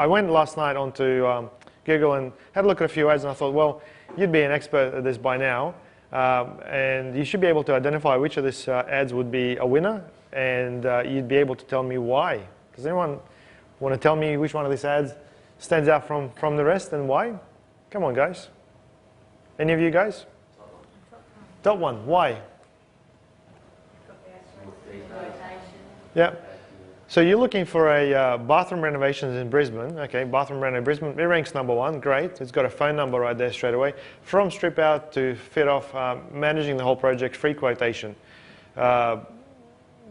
went last night onto Google and had a look at a few ads, and I thought, well, you'd be an expert at this by now, and you should be able to identify which of these ads would be a winner, and you'd be able to tell me why. Does anyone want to tell me which one of these ads stands out from the rest and why? Come on, guys. Any of you guys? Top one. Why? Yeah. So you're looking for a bathroom renovations in Brisbane. Okay, bathroom reno in Brisbane. It ranks #1. Great. It's got a phone number right there straight away. From strip out to fit off, managing the whole project, free quotation.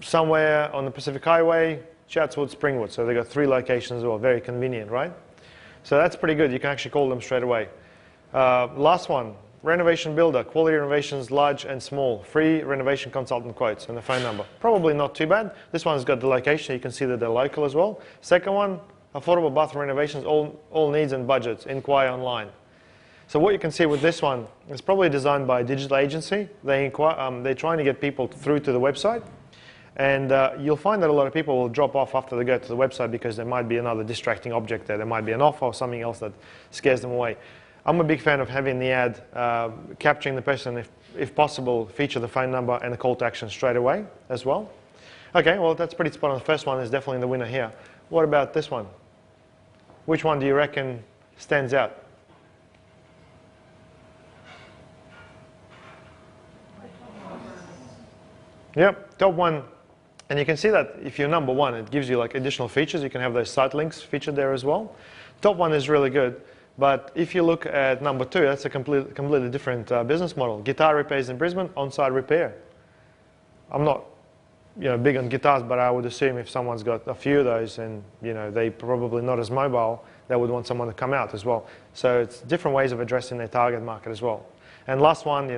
Somewhere on the Pacific Highway, Chatswood, Springwood. So they've got 3 locations as well. Very convenient, right? So that's pretty good. You can actually call them straight away. Last one. Renovation builder, quality renovations, large and small, free renovation consultant quotes and the phone number. Probably not too bad. This one's got the location. You can see that they're local as well. Second one, affordable bathroom renovations, all needs and budgets. Inquire online. So what you can see with this one is probably designed by a digital agency. They're trying to get people through to the website. And you'll find that a lot of people will drop off after they go to the website because there might be another distracting object there. There might be an offer or something else that scares them away. I'm a big fan of having the ad capturing the person, if possible, feature the phone number and the call to action straight away as well. Okay, well, that's pretty spot on. The first one is definitely the winner here. What about this one? Which one do you reckon stands out? Yep, top one. And you can see that if you're #1, it gives you like additional features. You can have those site links featured there as well. Top one is really good. But if you look at #2, that's a completely different business model. Guitar repairs in Brisbane, on-site repair. I'm not big on guitars, but I would assume if someone's got a few of those and they're probably not as mobile, they would want someone to come out as well. So it's different ways of addressing their target market as well. And last one,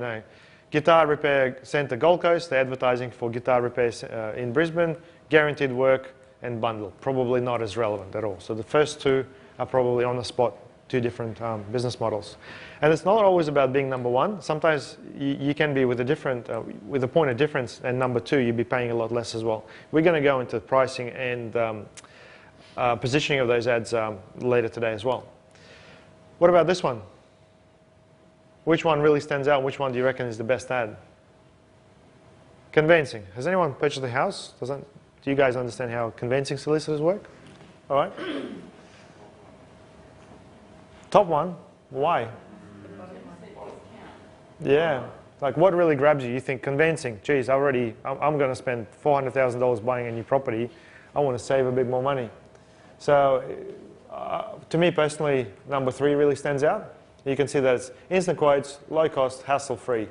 Guitar Repair Centre Gold Coast, they're advertising for guitar repairs in Brisbane, guaranteed work and bundle. Probably not as relevant at all. So the first 2 are probably on the spot. 2 different business models. And it's not always about being #1. Sometimes you can be with a point of difference, and #2, you'd be paying a lot less as well. We're going to go into pricing and positioning of those ads later today as well. What about this one? Which one really stands out? Which one do you reckon is the best ad? Conveyancing. Has anyone purchased a house? Do you guys understand how conveyancing solicitors work? All right. Top one, why? Yeah, like what really grabs you? You think conveyancing, geez, I'm going to spend $400,000 buying a new property. I want to save a bit more money. So to me personally, #3 really stands out. You can see that it's instant quotes, low cost, hassle free,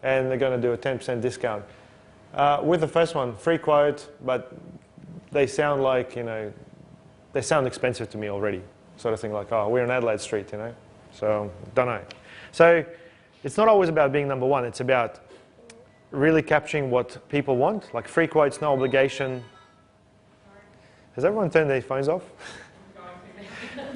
and they're going to do a 10% discount. With the first one, free quote, but they sound like, they sound expensive to me already. Sort of thing like, oh, we're in Adelaide Street, so don't know. So it's not always about being #1. It's about really capturing what people want, like free quotes, no obligation. Has everyone turned their phones off?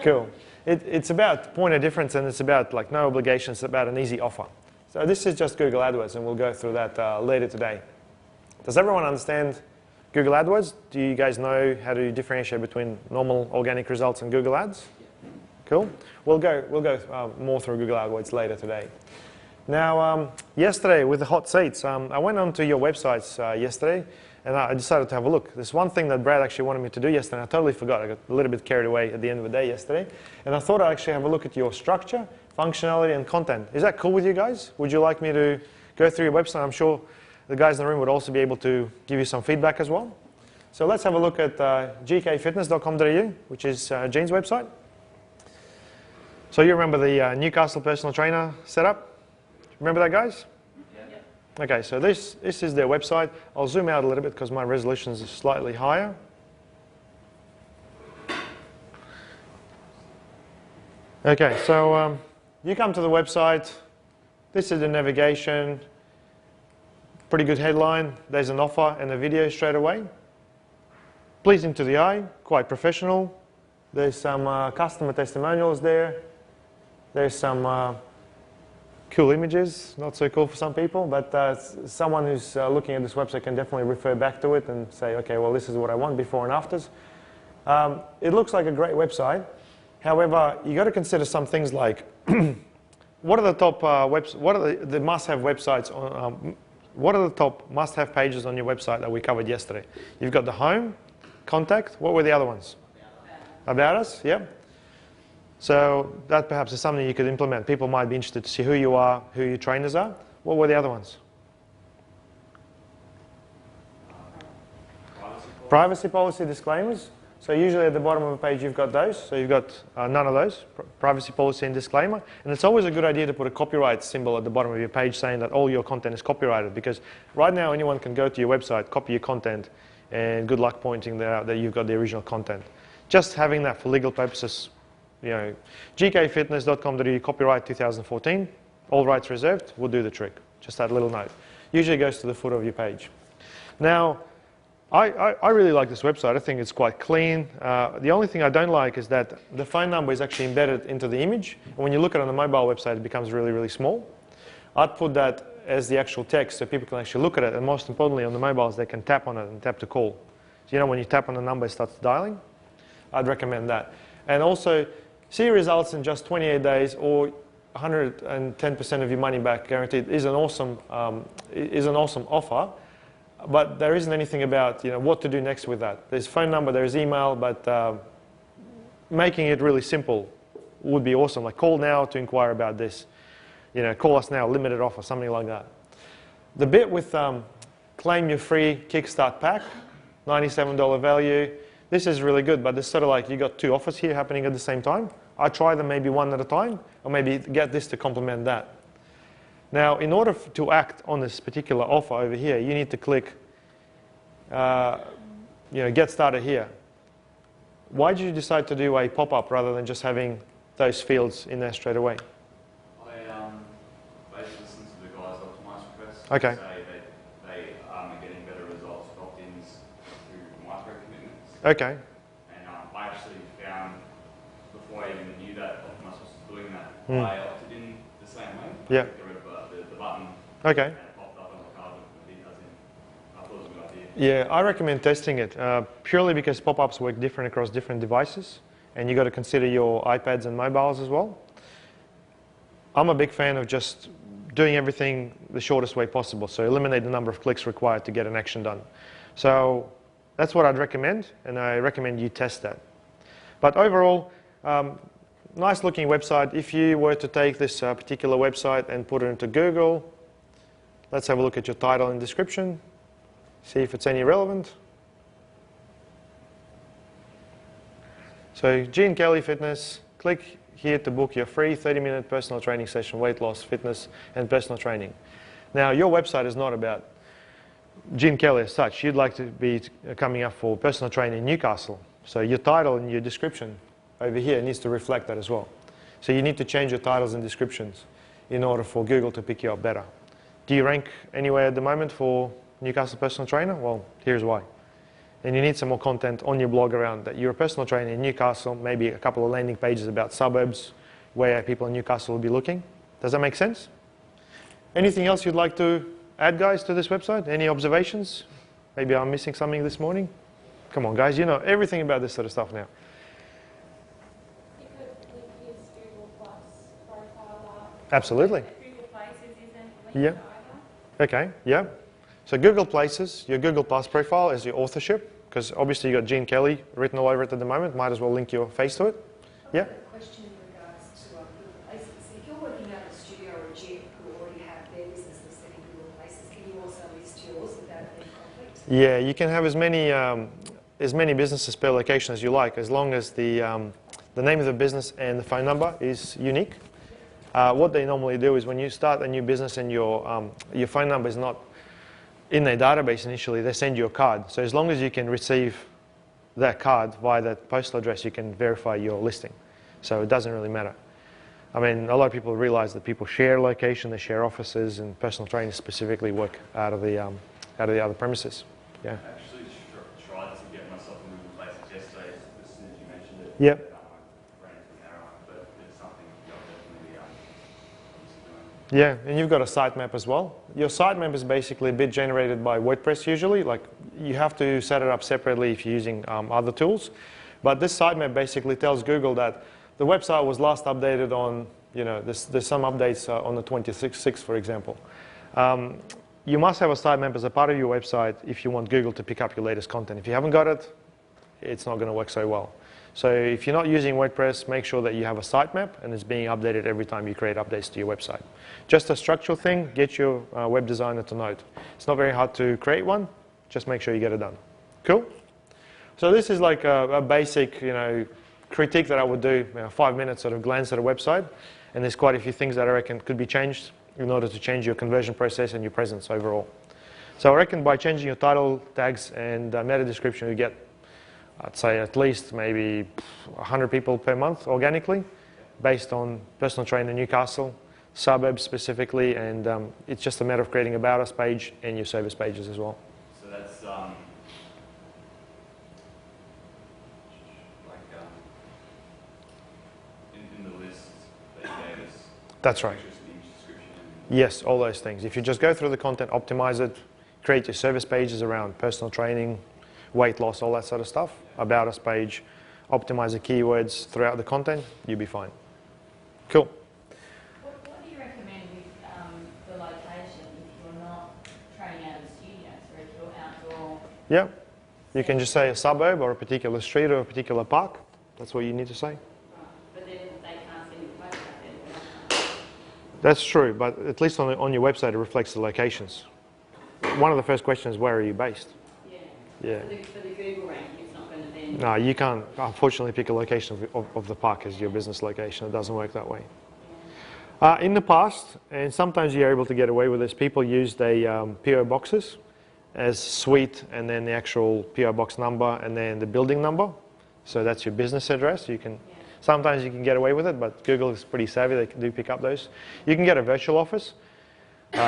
Cool. It's about point of difference, and it's about like no obligation. It's about an easy offer. So this is just Google AdWords, and we'll go through that later today. Does everyone understand Google AdWords? Do you guys know how to differentiate between normal organic results and Google Ads? Cool. We'll go more through Google AdWords later today. Now, yesterday with the hot seats, I went onto your websites yesterday, and I decided to have a look. There's one thing that Brad actually wanted me to do yesterday, and I totally forgot. I got a little bit carried away at the end of the day yesterday, and I thought I'd actually have a look at your structure, functionality, and content. Is that cool with you guys? Would you like me to go through your website? I'm sure the guys in the room would also be able to give you some feedback as well. So let's have a look at gkfitness.com.au, which is Gene's website. So you remember the Newcastle personal trainer setup? Remember that, guys? Yeah. Okay, so this is their website. I'll zoom out a little bit because my resolution is slightly higher. Okay, so you come to the website. This is the navigation. Pretty good headline. There's an offer and a video straight away. Pleasing to the eye, quite professional. There's some customer testimonials there. There's some cool images, not so cool for some people, but someone who's looking at this website can definitely refer back to it and say, okay, well, this is what I want, before and afters. It looks like a great website. However, you got to consider some things like what are the top what are the must-have websites on what are the top must-have pages on your website that we covered yesterday? You've got the home, contact. What were the other ones? About us, yeah. So that perhaps is something you could implement. People might be interested to see who you are, who your trainers are. What were the other ones? Privacy policy disclaimers. So usually at the bottom of a page you've got those. So you've got none of those, privacy policy and disclaimer. And it's always a good idea to put a copyright symbol at the bottom of your page saying that all your content is copyrighted, because right now anyone can go to your website, copy your content, and good luck pointing out that you've got the original content. Just having that for legal purposes, you know, gkfitness.com.au copyright 2014, all rights reserved, will do the trick. Just that little note. Usually goes to the footer of your page. Now, I really like this website. I think it's quite clean. The only thing I don't like is that the phone number is actually embedded into the image. And when you look at it on the mobile website, it becomes really, really small. I'd put that as the actual text so people can actually look at it. And most importantly, on the mobiles, they can tap on it and tap to call. So, you know, when you tap on the number, it starts dialing. I'd recommend that. And also, see results in just 28 days or 110% of your money back guaranteed is an awesome offer. But there isn't anything about, you know, what to do next with that. There's phone number, there's email, but making it really simple would be awesome. Like, call now to inquire about this. You know, call us now, limited offer, something like that. The bit with claim your free Kickstart pack, $97 value. This is really good, but it's sort of like you got two offers here happening at the same time. I try them maybe one at a time, or maybe get this to complement that. Now, in order to act on this particular offer over here, you need to click, you know, get started here. Why did you decide to do a pop-up rather than just having those fields in there straight away? I basically listened to the guys' optimized requests. Okay. Say they are getting better results with opt-ins through micro commitments. Okay. And I actually found, before I even knew that Optimized was doing that, I opted in the same way. Yeah. The button. Okay. And it popped up on the card with the details in. I thought it was a good idea. Yeah, I recommend testing it purely because pop-ups work different across different devices, and you've got to consider your iPads and mobiles as well. I'm a big fan of just doing everything the shortest way possible, so eliminate the number of clicks required to get an action done. So that's what I'd recommend, and I recommend you test that. But overall, nice looking website. If you were to take this particular website and put it into Google, let's have a look at your title and description, see if it's any relevant. So Gene Kelly Fitness, click here to book your free 30-minute personal training session, weight loss, fitness, and personal training. Now, your website is not about Gene Kelly as such. You'd like to be coming up for personal training in Newcastle. So your title and your description over here needs to reflect that as well. So you need to change your titles and descriptions in order for Google to pick you up better. Do you rank anywhere at the moment for Newcastle personal trainer? Well, here's why. And you need some more content on your blog around that you're a personal trainer in Newcastle, maybe a couple of landing pages about suburbs where people in Newcastle will be looking. Does that make sense? Anything else you'd like to add, guys, to this website? Any observations? Maybe I'm missing something this morning? Come on, guys, you know everything about this sort of stuff now. Absolutely. Google Places isn't Yeah. linked Okay, yeah. So Google Places, your Google Plus profile is your authorship, because obviously you've got Gene Kelly written all over it at the moment. Might as well link your face to it. Yeah? I've got a question in regards to Google Places. If you're working out of a studio or a gym who already have their business listed in Google Places, can you also list yours without any conflict? Yeah, you can have as many businesses per location as you like, as long as the name of the business and the phone number is unique. What they normally do is when you start a new business and your phone number is not in their database initially, they send you a card. So as long as you can receive that card via that postal address, you can verify your listing. So it doesn't really matter. I mean, a lot of people realize that people share location, they share offices, and personal trainers specifically work out of the other premises. Yeah. I actually tried to get myself in Google Places yesterday as soon as you mentioned it. Yep. Ran into an error, but it's something you'll definitely obviously doing. Yeah, and you've got a sitemap as well. Your sitemap is basically a bit generated by WordPress usually. Like, you have to set it up separately if you're using other tools. But this sitemap basically tells Google that the website was last updated on, there's some updates on the 26th, for example. You must have a sitemap as a part of your website if you want Google to pick up your latest content. If you haven't got it, it's not going to work so well. So if you're not using WordPress, make sure that you have a sitemap and it's being updated every time you create updates to your website. Just a structural thing, get your web designer to know it. It's not very hard to create one, just make sure you get it done. Cool? So this is like a basic, critique that I would do, 5 minutes sort of glance at a website, and there's quite a few things that I reckon could be changed in order to change your conversion process and your presence overall. So I reckon by changing your title, tags, and meta description, you get, I'd say, at least maybe 100 people per month organically, based on personal trainer Newcastle, suburbs specifically, and it's just a matter of creating About Us page and your service pages as well. So that's in the list that you gave us. That's right. Pictures, image description. Yes, all those things. If you just go through the content, optimize it, create your service pages around personal training, weight loss, all that sort of stuff, About Us page, optimize the keywords throughout the content, you'll be fine. Cool. What do you recommend with the location if you're not training out of the studio, so if you're outdoor? Yeah, you can just say a suburb or a particular street or a particular park. That's what you need to say. But then they can't send you photos then. That's true, but at least on your website it reflects the locations. One of the first questions is, where are you based? Yeah. For the Google rank, it's not going to then... No, you can't, unfortunately, pick a location of the park as your business location. It doesn't work that way. In the past, and sometimes you're able to get away with this, people used PO boxes as suite and then the actual PO box number and then the building number. So that's your business address. Sometimes you can get away with it, but Google is pretty savvy. They do pick up those. You can get a virtual office.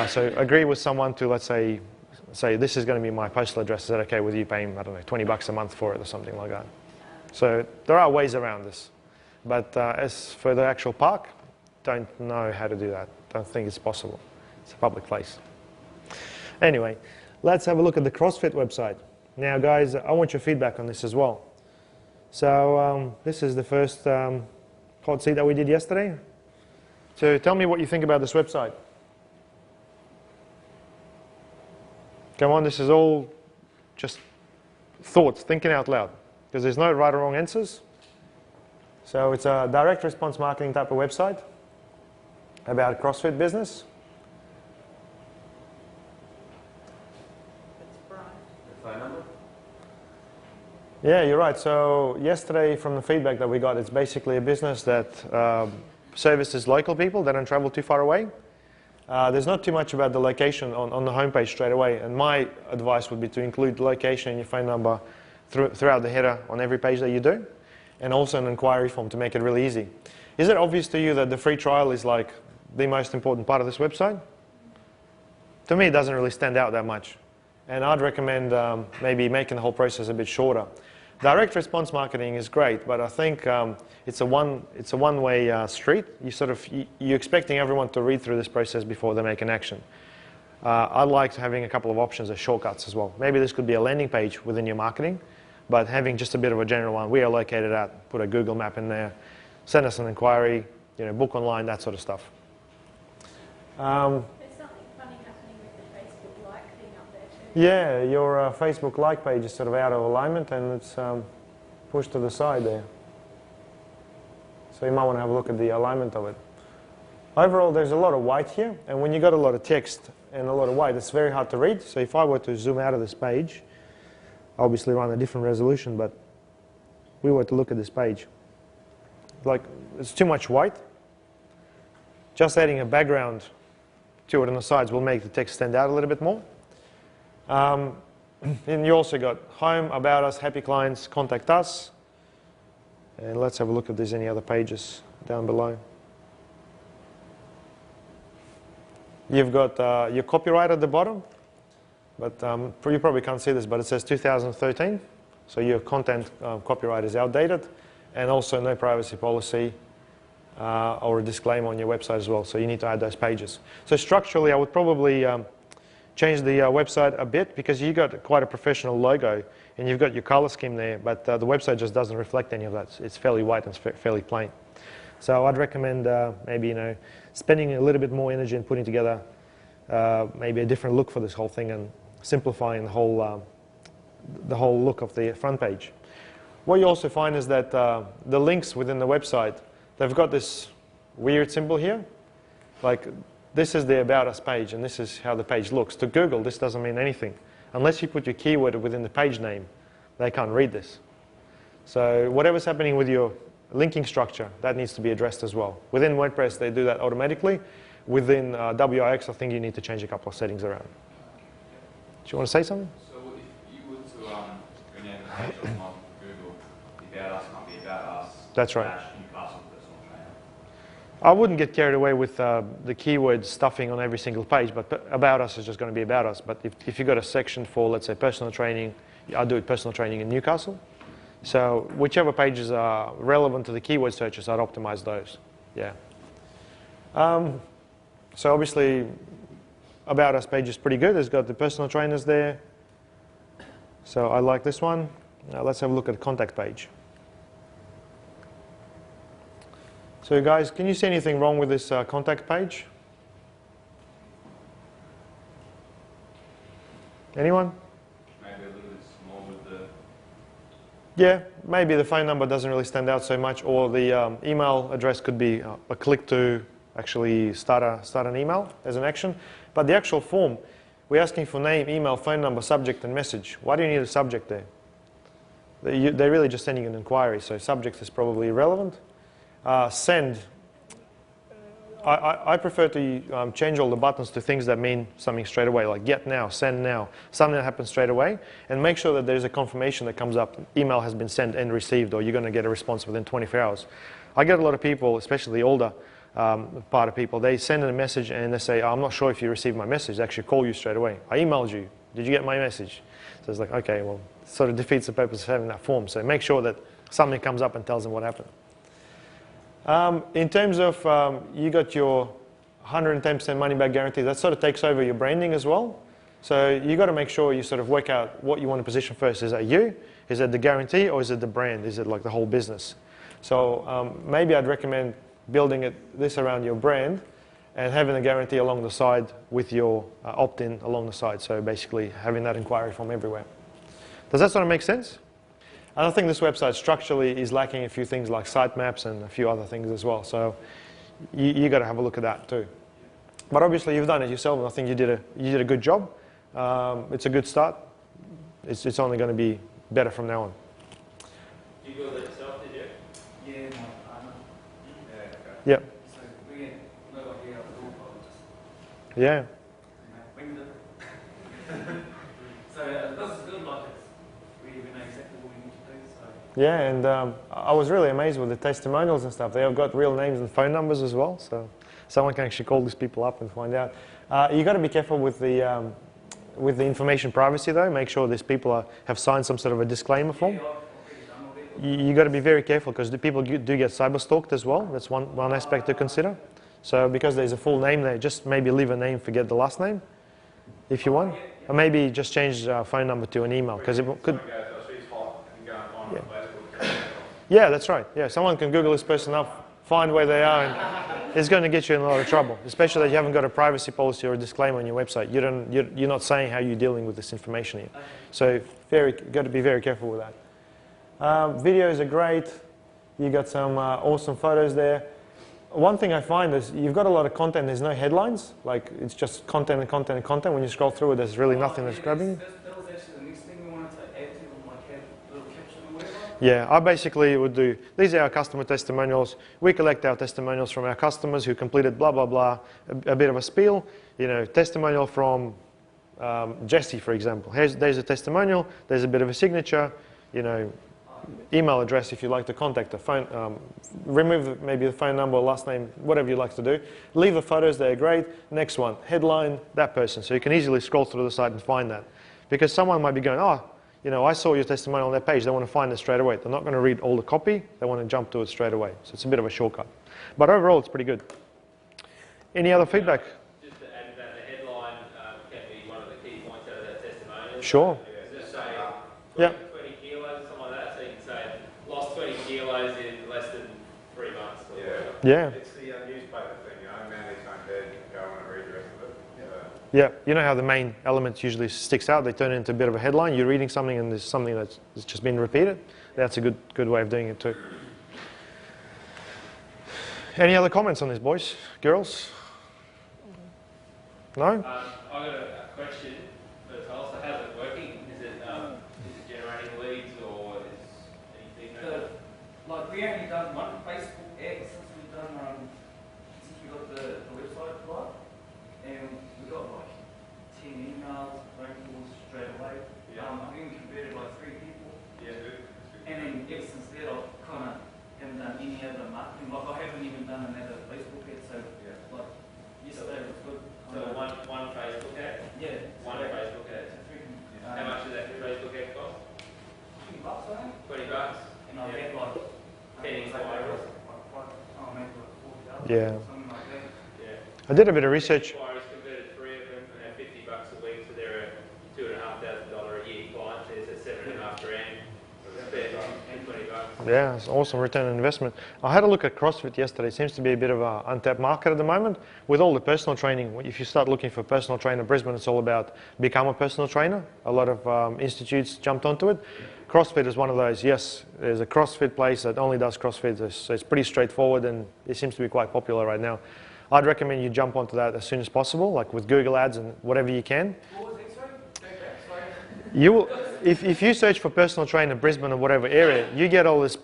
So agree with someone to, let's say this is going to be my postal address. Is that okay with you paying, I don't know, $20 a month for it or something like that? So there are ways around this. But as for the actual park, don't know how to do that. Don't think it's possible. It's a public place. Anyway, let's have a look at the CrossFit website. Now, guys, I want your feedback on this as well. So this is the first hot seat that we did yesterday. So tell me what you think about this website. Come on, this is all just thoughts, thinking out loud, because there's no right or wrong answers. So it's a direct response marketing type of website about CrossFit business. Phone number? Yeah, you're right. So yesterday, from the feedback that we got, it's basically a business that services local people that don't travel too far away. There's not too much about the location on the homepage straight away, and my advice would be to include the location and your phone number throughout the header on every page that you do, and also an inquiry form to make it really easy. Is it obvious to you that the free trial is like the most important part of this website? To me, it doesn't really stand out that much, and I'd recommend maybe making the whole process a bit shorter. Direct response marketing is great, but I think it's a one-way street. You're expecting everyone to read through this process before they make an action. I like having a couple of options as shortcuts as well. Maybe this could be a landing page within your marketing, but having just a bit of a general one. We are located at, put a Google map in there, send us an inquiry, book online, that sort of stuff. There's something funny happening with the Facebook like thing up there too. Yeah, your Facebook like page is sort of out of alignment and it's pushed to the side there. So you might want to have a look at the alignment of it. Overall, there's a lot of white here, and when you've got a lot of text and a lot of white, it's very hard to read. So if I were to zoom out of this page, obviously run a different resolution, but we were to look at this page, like it's too much white. Just adding a background to it on the sides will make the text stand out a little bit more. And you also got home, about us, happy clients, contact us. And let's have a look if there's any other pages down below. You've got your copyright at the bottom, but you probably can't see this, but it says 2013. So your content copyright is outdated, and also no privacy policy or a disclaimer on your website as well. So you need to add those pages. So structurally, I would probably change the website a bit, because you got quite a professional logo and you've got your color scheme there, but the website just doesn't reflect any of that. It's fairly white and it's fairly plain. So I'd recommend maybe spending a little bit more energy and putting together maybe a different look for this whole thing and simplifying the whole look of the front page. What you also find is that the links within the website, they've got this weird symbol here. Like this is the About Us page and this is how the page looks. To Google, this doesn't mean anything. Unless you put your keyword within the page name, they can't read this. So whatever's happening with your linking structure, that needs to be addressed as well. Within WordPress, they do that automatically. Within WIX, I think you need to change a couple of settings around. Do you want to say something? So if you were to rename the page on Google, the About Us might be About Us. That's right. Newcastle personal trainer. I wouldn't get carried away with the keyword stuffing on every single page, but About Us is just going to be About Us. But if you've got a section for, let's say, personal training, I do personal training in Newcastle. So whichever pages are relevant to the keyword searches, I'd optimize those. Yeah. So obviously, About Us page is pretty good. It's got the personal trainers there. So I like this one. Now let's have a look at the contact page. So guys, can you see anything wrong with this contact page? Anyone? Maybe a little bit small with the... Yeah, maybe the phone number doesn't really stand out so much, or the email address could be a click to actually start an email as an action. But the actual form, we're asking for name, email, phone number, subject, and message. Why do you need a subject there? They're really just sending an inquiry, so subject is probably irrelevant. Send. I prefer to change all the buttons to things that mean something straight away, like get now, send now, something that happens straight away, and make sure that there's a confirmation that comes up, email has been sent and received, or you're going to get a response within 24 hours. I get a lot of people, especially the older part of people, they send in a message and they say, I'm not sure if you received my message, they actually call you straight away. I emailed you, did you get my message? So it's like, okay, well, it sort of defeats the purpose of having that form, so make sure that something comes up and tells them what happened. In terms of, you got your 110% money back guarantee, that sort of takes over your branding as well. So you got to make sure you sort of work out what you want to position first. Is that you? Is it the guarantee, or is it the brand? Is it like the whole business? So maybe I'd recommend building this around your brand and having a guarantee along the side with your opt-in along the side. So basically having that inquiry form everywhere. Does that sort of make sense? I don't think this website structurally is lacking a few things like sitemaps and a few other things as well. So you got to have a look at that too. But obviously you've done it yourself, and I think you did a good job. It's a good start. It's only going to be better from now on. You build it yourself, did you? Yeah, my partner. Yeah, okay. Yep. So we get no idea of the door just Yeah. winged it. So this is good, like we know exactly what we need to do. So Yeah, and I was really amazed with the testimonials and stuff. They have got real names and phone numbers as well, so someone can actually call these people up and find out. You got to be careful with the information privacy though. Make sure these people have signed some sort of a disclaimer form. You got to be very careful because the people do get cyber stalked as well. That's one aspect to consider. So because there's a full name there, just maybe leave a name, forget the last name, if you want, or maybe just change phone number to an email because it could. Yeah, that's right. Yeah, someone can Google this person up, find where they are, and it's going to get you in a lot of trouble. Especially that you haven't got a privacy policy or a disclaimer on your website. You're not saying how you're dealing with this information here. So got to be very careful with that. Videos are great. You got some awesome photos there. One thing I find is you've got a lot of content. There's no headlines. Like it's just content and content and content. When you scroll through it, there's really nothing that's grabbing you. that was actually the next thing we wanted to add to, like have a little caption or whatever. Yeah, I basically would do, these are our customer testimonials. We collect our testimonials from our customers who completed blah, blah, blah, a bit of a spiel. You know, testimonial from Jesse, for example. There's a testimonial, there's a bit of a signature, you know, email address if you like to contact a phone, remove maybe the phone number, last name, whatever you like to do. Leave the photos, they're great. Next one, headline, that person. So you can easily scroll through the site and find that. Because someone might be going, oh, you know, I saw your testimonial on that page. They want to find it straight away. They're not going to read all the copy. They want to jump to it straight away. So it's a bit of a shortcut. But overall, it's pretty good. Any other feedback? Just to add to that, the headline can be one of the key points out of that testimonial. Sure. Just say Yeah. 20 kilos or something like that. So you can say, lost 20 kilos in less than 3 months. Or whatever. Yeah. It's the newspaper thing, you know, Manly's Home Dead, go on and read the rest of it. Yeah, you know how the main elements usually sticks out, they turn it into a bit of a headline, you're reading something and there's something that's just been repeated. That's a good way of doing it too. Any other comments on this, boys, girls? No? I've got a question for Tulsa. How's it working? Is it generating leads or is anything? Like we only done one Facebook ad since we got the website live, and we got like 10 emails, phone calls straight away. Yeah. I think we converted like 3 people. Yeah, good. And then ever since then, I've kind of haven't done any other marketing. Like I haven't even done another Facebook ad. So like yesterday was good. So one Facebook ad? Yeah. One Facebook ad. How much does that Facebook ad cost? $20, I think. $20. And I had like 10 inquiries. Maybe like 40,000. Yeah. Something like that. Yeah. I did a bit of research. Inquiries converted 3 of them and $50 a week, so they're a $2,500 a year client. There's a $7,500 spend and $20. Yeah, it's awesome return on investment. I had a look at CrossFit yesterday. It seems to be a bit of an untapped market at the moment. With all the personal training, if you start looking for personal trainer, Brisbane, it's all about become a personal trainer. A lot of institutes jumped onto it. CrossFit is one of those. Yes, there's a CrossFit place that only does CrossFit. So it's pretty straightforward and it seems to be quite popular right now. I'd recommend you jump onto that as soon as possible, like with Google Ads and whatever you can. What was that, sorry? Go back, sorry. You will, if you search for personal trainer Brisbane or whatever area, you get all these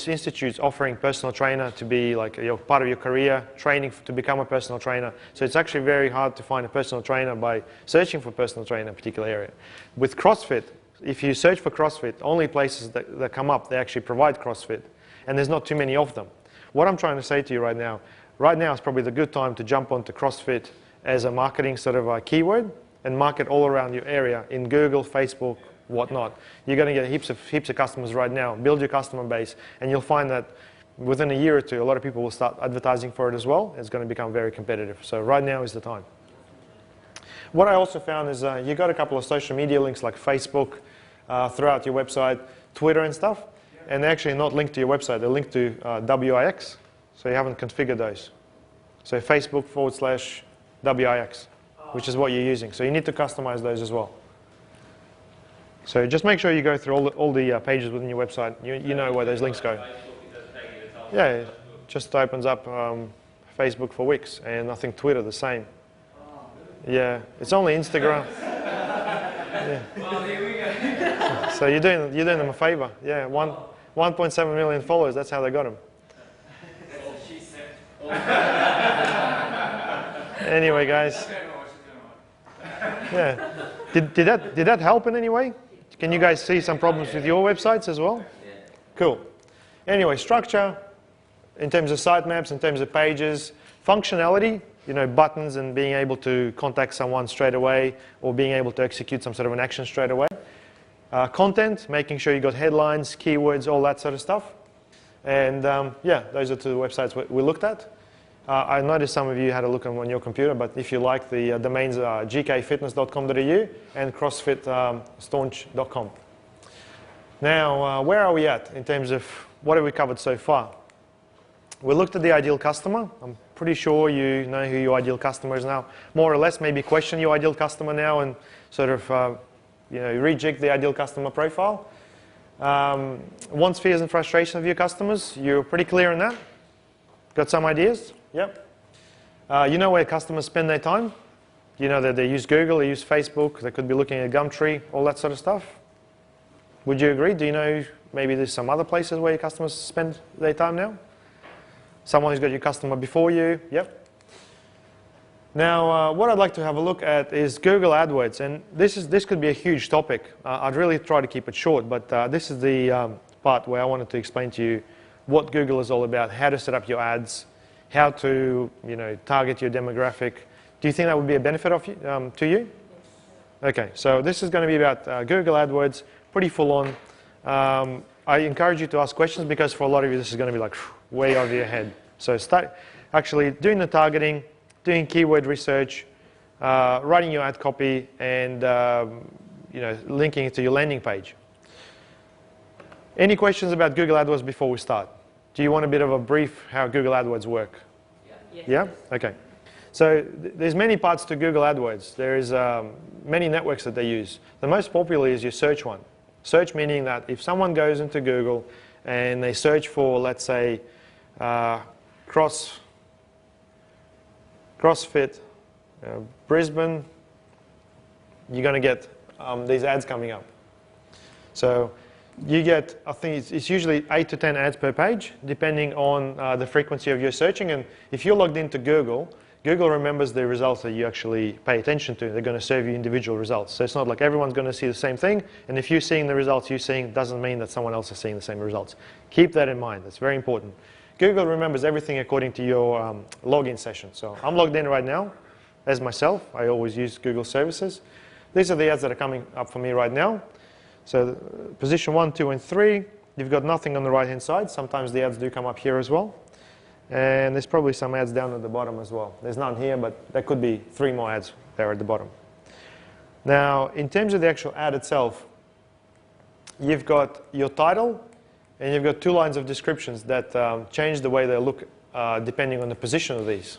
institutes offering personal trainer to be like part of your career, training to become a personal trainer. So it's actually very hard to find a personal trainer by searching for personal trainer in a particular area. With CrossFit, if you search for CrossFit, only places that come up, they actually provide CrossFit. And there's not too many of them. What I'm trying to say to you right now is probably the good time to jump onto CrossFit as a marketing sort of a keyword and market all around your area in Google, Facebook, whatnot. You're going to get heaps of customers right now. Build your customer base, and you'll find that within a year or two, a lot of people will start advertising for it as well. It's going to become very competitive. So right now is the time. What I also found is you got a couple of social media links like Facebook throughout your website, Twitter and stuff, and they're actually not linked to your website. They're linked to WIX, so you haven't configured those. So Facebook/WIX. Which is what you're using. So you need to customize those as well. So just make sure you go through all the pages within your website. You know where those links go. Yeah, it just opens up Facebook for Wix, and I think Twitter the same. Yeah, it's only Instagram. Yeah. Well, here we go. So you're doing them a favor. Yeah, 1.7 million followers. That's how they got them. That's what she said. Anyway, guys. Yeah. Did that help in any way? Can you guys see some problems with your websites as well? Yeah. Cool. Anyway, structure in terms of sitemaps, in terms of pages, functionality, buttons and being able to contact someone straight away or being able to execute some sort of an action straight away. Content, making sure you got headlines, keywords, all that sort of stuff. And yeah, those are 2 websites we looked at. I noticed some of you had a look on your computer, but if you like, the domains are gkfitness.com.au and crossfitstaunch.com. Now, where are we at in terms of what have we covered so far? We looked at the ideal customer. I'm pretty sure you know who your ideal customer is now. More or less, maybe question your ideal customer now and sort of rejig the ideal customer profile. Wants, fears, and frustrations of your customers. You're pretty clear on that? Got some ideas? Yep. You know where customers spend their time? You know that they use Google, they use Facebook, they could be looking at Gumtree, all that sort of stuff. Would you agree? Do you know maybe there's some other places where your customers spend their time now? Someone who's got your customer before you? Yep. Now, what I'd like to have a look at is Google AdWords, and this could be a huge topic. I'd really try to keep it short, but this is the part where I wanted to explain to you what Google is all about, how to set up your ads, how to target your demographic. Do you think that would be a benefit to you? Okay, so this is going to be about Google AdWords, pretty full on. I encourage you to ask questions because for a lot of you this is going to be like way over your head. So start actually doing the targeting, doing keyword research, writing your ad copy, and linking it to your landing page. Any questions about Google AdWords before we start? Do you want a bit of a brief how Google AdWords work? Yeah. Yeah? Okay. So there's many parts to Google AdWords. There's many networks that they use. The most popular is your search one. Search meaning that if someone goes into Google and they search for, let's say, CrossFit Brisbane, you're going to get these ads coming up. So you get, I think it's usually 8 to 10 ads per page, depending on the frequency of your searching. And if you're logged into Google, Google remembers the results that you actually pay attention to. They're going to serve you individual results. So it's not like everyone's going to see the same thing. And if you're seeing the results you're seeing, doesn't mean that someone else is seeing the same results. Keep that in mind. That's very important. Google remembers everything according to your login session. So I'm logged in right now as myself. I always use Google services. These are the ads that are coming up for me right now. So position 1, 2, and 3, you've got nothing on the right-hand side. Sometimes the ads do come up here as well. And there's probably some ads down at the bottom as well. There's none here, but there could be 3 more ads there at the bottom. Now, in terms of the actual ad itself, you've got your title, and you've got 2 lines of descriptions that change the way they look depending on the position of these.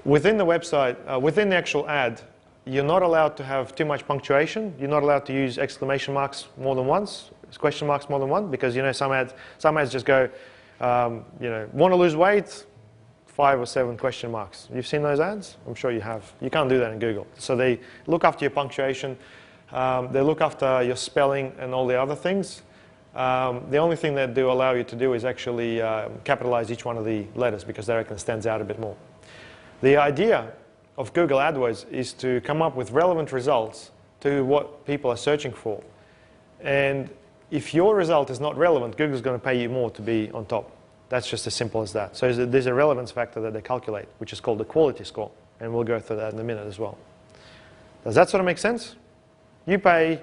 Within the website, within the actual ad, you're not allowed to have too much punctuation. You're not allowed to use exclamation marks more than once, question marks more than one, because some ads just go, want to lose weight, 5 or 7 question marks. You've seen those ads? I'm sure you have. You can't do that in Google. So they look after your punctuation. They look after your spelling and all the other things. The only thing they do allow you to do is actually capitalize each one of the letters, because they reckon it stands out a bit more. The idea of Google AdWords is to come up with relevant results to what people are searching for. And if your result is not relevant, Google's going to pay you more to be on top. That's just as simple as that. So there's a relevance factor that they calculate, which is called the quality score. And we'll go through that in a minute as well. Does that sort of make sense? You pay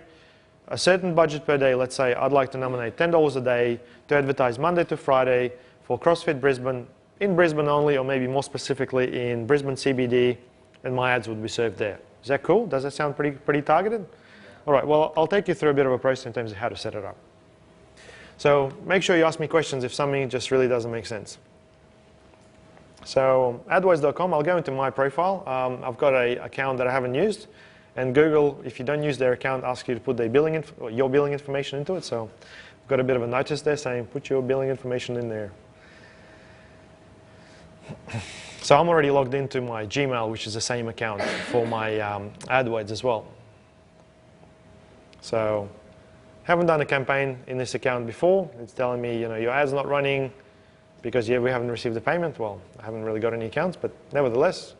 a certain budget per day. Let's say I'd like to nominate $10 a day to advertise Monday to Friday for CrossFit Brisbane, in Brisbane only, or maybe more specifically in Brisbane CBD, and my ads would be served there. Is that cool? Does that sound pretty targeted? All right, well, I'll take you through a bit of a process in terms of how to set it up. So make sure you ask me questions if something just really doesn't make sense. So AdWords.com, I'll go into my profile. I've got an account that I haven't used. And Google, if you don't use their account, asks you to put their your billing information into it. So I've got a bit of a notice there saying, put your billing information in there. So I'm already logged into my Gmail, which is the same account for my AdWords as well. So haven't done a campaign in this account before. It's telling me, your ad's not running because we haven't received the payment. Well, I haven't really got any accounts, but nevertheless,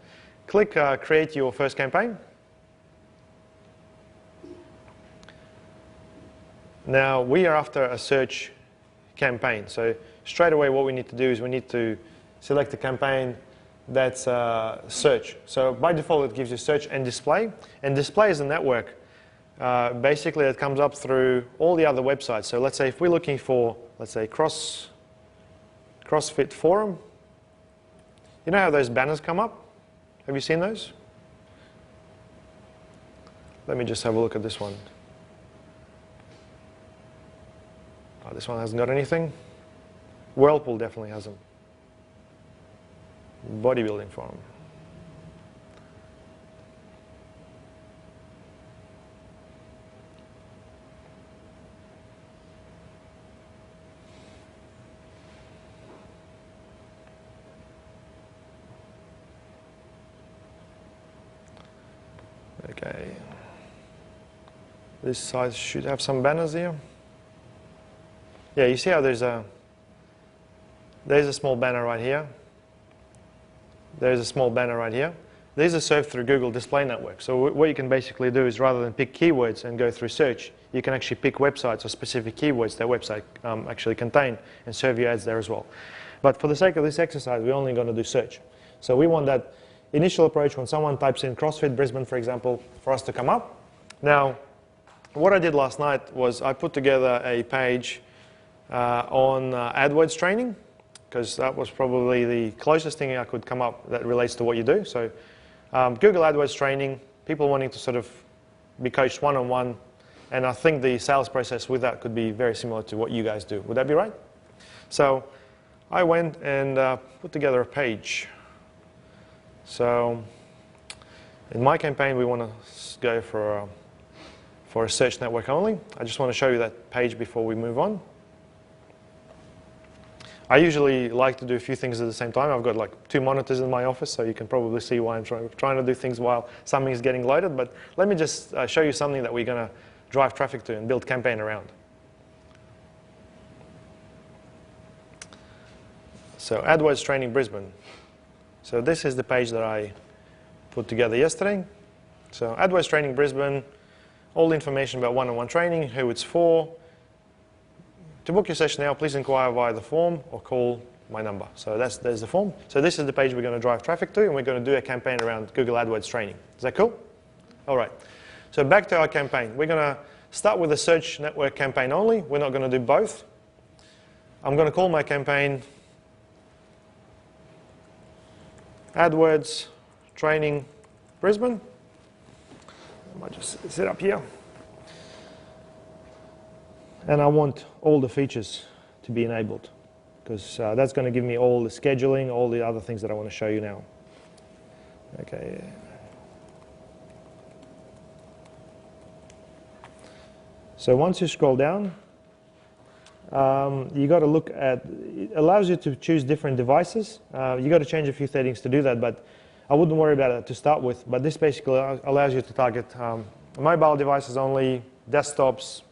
click create your first campaign. Now we are after a search campaign. So straight away what we need to do is we need to select a campaign that's search. So by default it gives you search and display. And display is a network. Basically it comes up through all the other websites. So let's say if we're looking for, let's say, CrossFit Forum. You know how those banners come up? Have you seen those? Let me just have a look at this one. Oh, this one hasn't got anything. Whirlpool definitely has them. Bodybuilding forum. Okay. This side should have some banners here. Yeah, you see how there's a small banner right here. There's a small banner right here. These are served through Google Display Network. So what you can basically do is rather than pick keywords and go through search, you can actually pick websites or specific keywords that website actually contain and serve your ads there as well. But for the sake of this exercise, we're only going to do search. So we want that initial approach when someone types in CrossFit Brisbane, for example, for us to come up. Now, what I did last night was I put together a page on AdWords training, because that was probably the closest thing I could come up that relates to what you do. So Google AdWords training, people wanting to sort of be coached one-on-one, and I think the sales process with that could be very similar to what you guys do. Would that be right? So I went and put together a page. So in my campaign, we want to go for a search network only. I just want to show you that page before we move on. I usually like to do a few things at the same time. I've got like 2 monitors in my office, so you can probably see why I'm trying to do things while something is getting loaded. But let me just show you something that we're going to drive traffic to and build campaign around. So AdWords Training Brisbane. So this is the page that I put together yesterday. So AdWords Training Brisbane, all the information about one-on-one training, who it's for. To book your session now, please inquire via the form or call my number. So there's the form. So this is the page we're going to drive traffic to, and we're going to do a campaign around Google AdWords training. Is that cool? All right. So back to our campaign. We're going to start with a search network campaign only. We're not going to do both. I'm going to call my campaign AdWords Training Brisbane. I might just sit up here. And I want all the features to be enabled, because that's going to give me all the scheduling, all the other things that I want to show you now. Okay. So once you scroll down, you got to look at, it allows you to choose different devices. You got to change a few settings to do that, but I wouldn't worry about it to start with. But this basically allows you to target mobile devices only, desktops,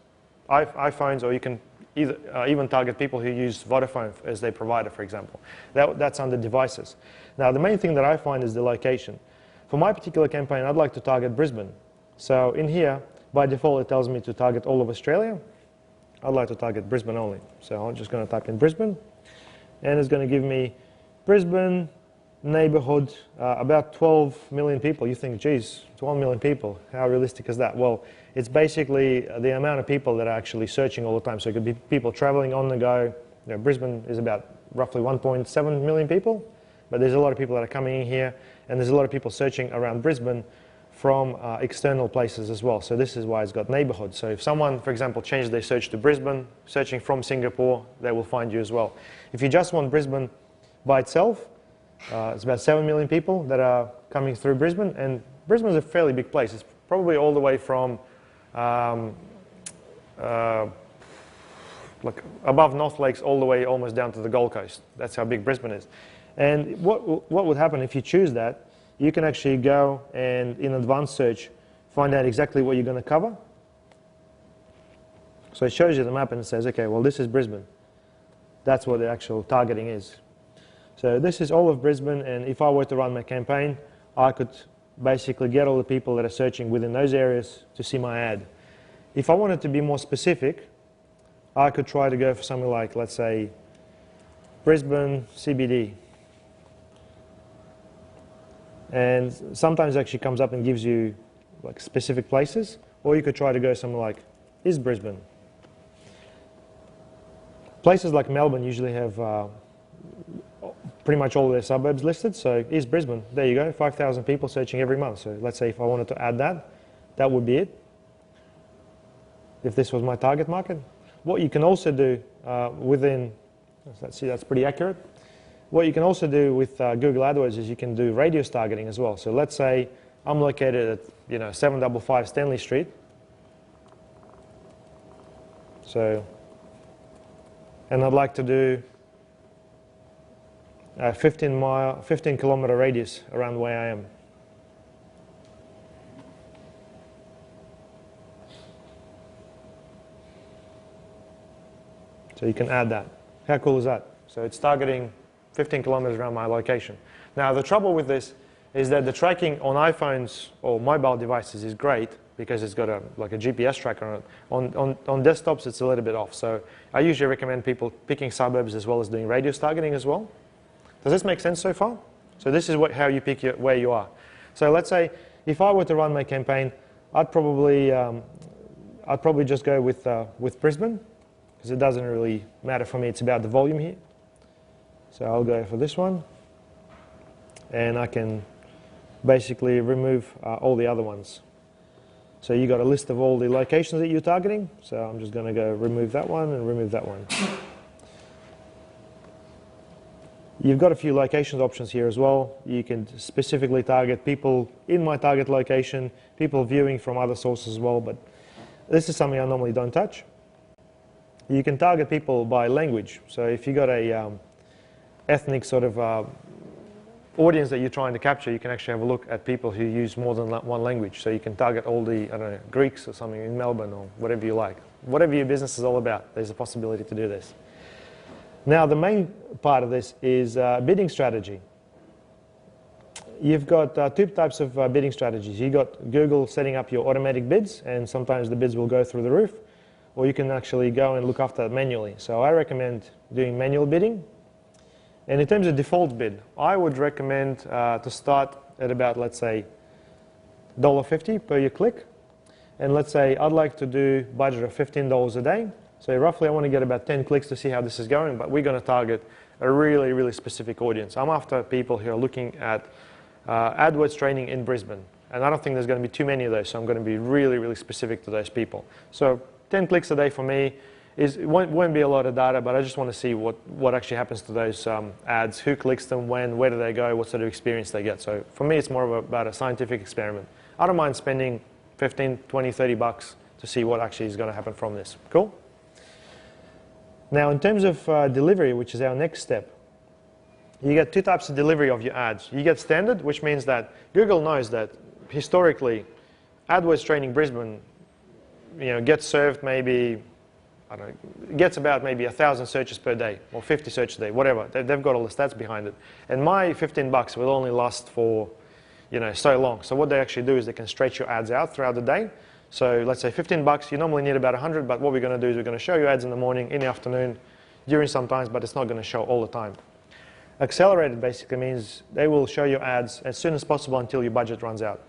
iPhones, or you can even target people who use Vodafone as their provider, for example. That's under devices. Now, the main thing that I find is the location. For my particular campaign, I'd like to target Brisbane. So in here, by default, it tells me to target all of Australia. I'd like to target Brisbane only. So I'm just going to type in Brisbane, and it's going to give me Brisbane neighborhood, about 12 million people. You think, geez, 12 million people, how realistic is that? Well, it's basically the amount of people that are actually searching all the time. So it could be people traveling on the go. You know, Brisbane is about roughly 1.7 million people, but there's a lot of people that are coming in here, and there's a lot of people searching around Brisbane from external places as well. So this is why it's got neighborhoods. So if someone, for example, changed their search to Brisbane, searching from Singapore, they will find you as well. If you just want Brisbane by itself, it's about 7 million people that are coming through Brisbane, and Brisbane is a fairly big place. It's probably all the way from like above North Lakes all the way almost down to the Gold Coast. That's how big Brisbane is. And what would happen if you choose that, you can actually go and in advanced search find out exactly what you're going to cover. So it shows you the map and it says, okay, well, this is Brisbane. That's what the actual targeting is. So this is all of Brisbane, and if I were to run my campaign, I could basically get all the people that are searching within those areas to see my ad. If I wanted to be more specific, I could try to go for something like, let's say, Brisbane CBD. And sometimes it actually comes up and gives you like specific places, or you could try to go something like, is Brisbane? Places like Melbourne usually have pretty much all of their suburbs listed, so is Brisbane, there you go, 5,000 people searching every month. So let's say if I wanted to add that, that would be it, if this was my target market. What you can also do within, let's see, that's pretty accurate. What you can also do with Google AdWords is you can do radius targeting as well. So let's say I'm located at 755 Stanley Street. So, and I'd like to do a 15 kilometer radius around where I am. So you can add that. How cool is that? So it's targeting 15 kilometers around my location. Now the trouble with this is that the tracking on iPhones or mobile devices is great because it's got like a GPS tracker on it. On desktops it's a little bit off. So I usually recommend people picking suburbs as well as doing radius targeting as well. Does this make sense so far? So this is how you pick where you are. So let's say if I were to run my campaign, I'd probably just go with Brisbane, because it doesn't really matter for me. It's about the volume here. So I'll go for this one, and I can basically remove all the other ones. So you got a list of all the locations that you're targeting. So I'm just going to go remove that one and remove that one. You've got a few locations options here as well. You can specifically target people in my target location, people viewing from other sources as well, but this is something I normally don't touch. You can target people by language. So if you've got a ethnic sort of audience that you're trying to capture, you can actually have a look at people who use more than one language. So you can target all the, I don't know, Greeks or something in Melbourne or whatever you like. Whatever your business is all about, there's a possibility to do this. Now, the main part of this is bidding strategy. You've got two types of bidding strategies. You've got Google setting up your automatic bids, and sometimes the bids will go through the roof, or you can actually go and look after that manually. So I recommend doing manual bidding. And in terms of default bid, I would recommend to start at about, let's say, $1.50 per your click. And let's say I'd like to do budget of $15 a day. So roughly I want to get about 10 clicks to see how this is going, but we're going to target a really, really specific audience. I'm after people who are looking at AdWords training in Brisbane. And I don't think there's going to be too many of those, so I'm going to be really, really specific to those people. So 10 clicks a day for me it won't be a lot of data, but I just want to see what actually happens to those ads, who clicks them, when, where do they go, what sort of experience they get. So for me, it's more about a scientific experiment. I don't mind spending 15, 20, 30 bucks to see what actually is going to happen from this. Cool? Now, in terms of delivery, which is our next step, you get two types of delivery of your ads. You get standard, which means that Google knows that historically, AdWords Training Brisbane, gets served maybe, I don't know, gets about maybe 1,000 searches per day or 50 searches a day, whatever. They've got all the stats behind it. And my 15 bucks will only last for, so long. So what they actually do is they can stretch your ads out throughout the day. So let's say 15 bucks, you normally need about 100, but what we're going to do is we're going to show you ads in the morning, in the afternoon, during some times, but it's not going to show all the time. Accelerated basically means they will show you ads as soon as possible until your budget runs out.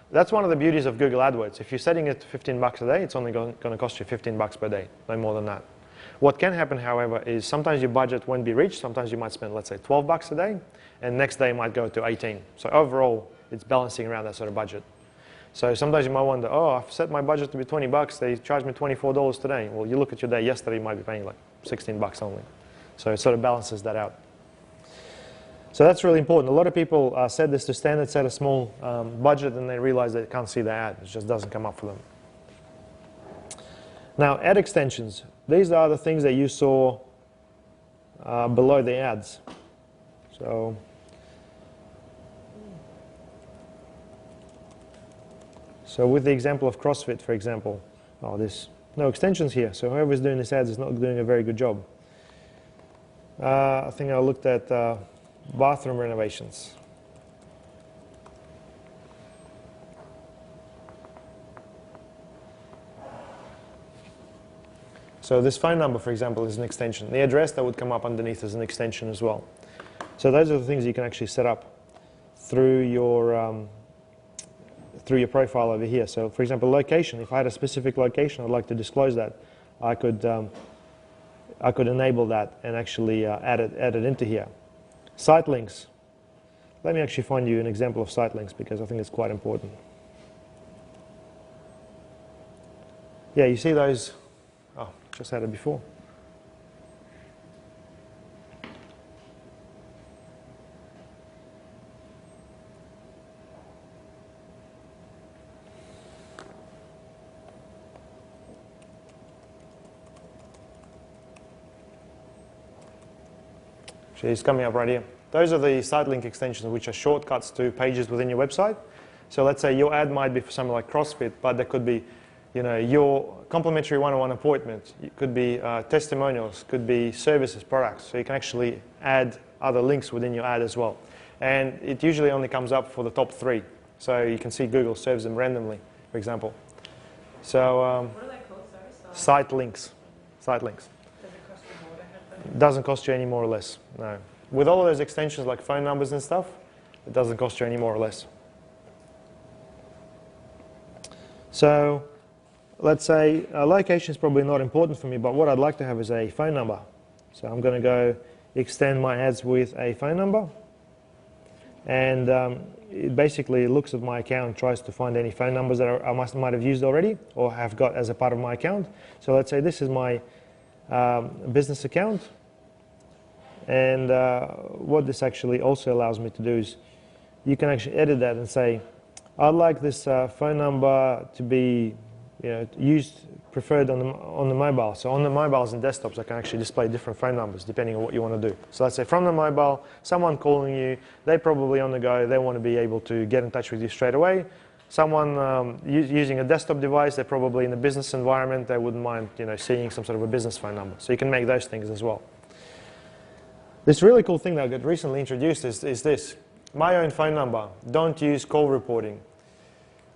That's one of the beauties of Google AdWords. If you're setting it to 15 bucks a day, it's only going to cost you 15 bucks per day, no more than that. What can happen, however, is sometimes your budget won't be reached. Sometimes you might spend, let's say, 12 bucks a day, and next day might go to 18. So overall, it's balancing around that sort of budget. So sometimes you might wonder, oh, I've set my budget to be 20 bucks. They charged me $24 today. Well, you look at your day yesterday, you might be paying like 16 bucks only. So it sort of balances that out. So that's really important. A lot of people set this to standard, set a small budget, and they realize they can't see the ad. It just doesn't come up for them. Now, ad extensions. These are the things that you saw below the ads. So with the example of CrossFit, for example, there's no extensions here. So whoever's doing this ads is not doing a very good job. I think I looked at bathroom renovations. So this phone number, for example, is an extension. The address that would come up underneath is an extension as well. So those are the things you can actually set up through your profile over here. So for example, location. If I had a specific location, I'd like to disclose that. I could enable that and actually add it into here. Site links. Let me actually find you an example of site links because I think it's quite important. Yeah, you see those? Oh, just had it before. It's coming up right here. Those are the site link extensions, which are shortcuts to pages within your website. So let's say your ad might be for something like CrossFit, but there could be, your complimentary one-on-one appointment. It could be testimonials, could be services, products. So you can actually add other links within your ad as well. And it usually only comes up for the top 3. So you can see Google serves them randomly, for example. So What are they called, sorry? site links. Site links. It doesn't cost you any more or less, no. With all of those extensions like phone numbers and stuff, it doesn't cost you any more or less. So let's say location is probably not important for me, but what I'd like to have is a phone number. So I'm going to go extend my ads with a phone number. And it basically looks at my account and tries to find any phone numbers that I might have used already or have got as a part of my account. So let's say this is my business account, And what this actually also allows me to do is you can actually edit that and say, I'd like this phone number to be preferred on the mobile. So on the mobiles and desktops, I can actually display different phone numbers depending on what you want to do. So let's say from the mobile, someone calling you, they're probably on the go, they want to be able to get in touch with you straight away. Someone using a desktop device, they're probably in a business environment, they wouldn't mind seeing some sort of a business phone number. So you can make those things as well. This really cool thing that got recently introduced is this. My own phone number, don't use call reporting.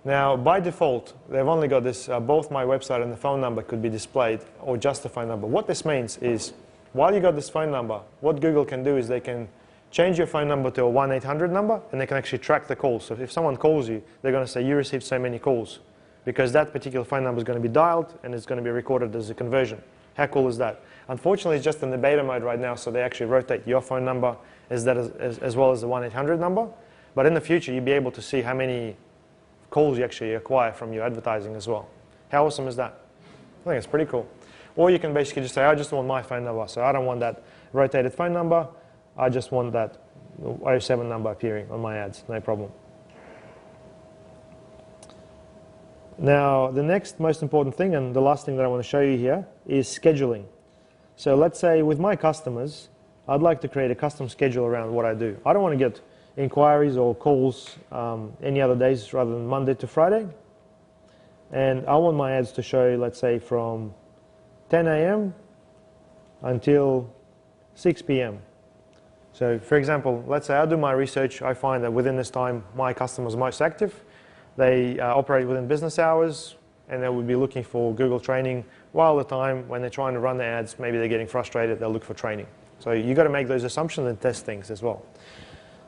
Now, by default, they've only got this, both my website and the phone number could be displayed, or just the phone number. What this means is, while you got this phone number, what Google can do is they can change your phone number to a 1-800 number, and they can actually track the calls. So if someone calls you, they're going to say, you received so many calls, because that particular phone number is going to be dialed, and it's going to be recorded as a conversion. How cool is that? Unfortunately, it's just in the beta mode right now, so they actually rotate your phone number as well as the 1-800 number. But in the future, you'll be able to see how many calls you actually acquire from your advertising as well. How awesome is that? I think it's pretty cool. Or you can basically just say, I just want my phone number. So I don't want that rotated phone number. I just want that 07 number appearing on my ads. No problem. Now, the next most important thing, and the last thing that I want to show you here, is scheduling. So let's say with my customers, I'd like to create a custom schedule around what I do. I don't want to get inquiries or calls any other days rather than Monday to Friday. And I want my ads to show, let's say, from 10 a.m. until 6 p.m. So, for example, let's say I do my research. I find that within this time, my customers are most active. They operate within business hours, and they would be looking for Google training, while the time when they're trying to run their ads, maybe they're getting frustrated, they'll look for training. So you've got to make those assumptions and test things as well.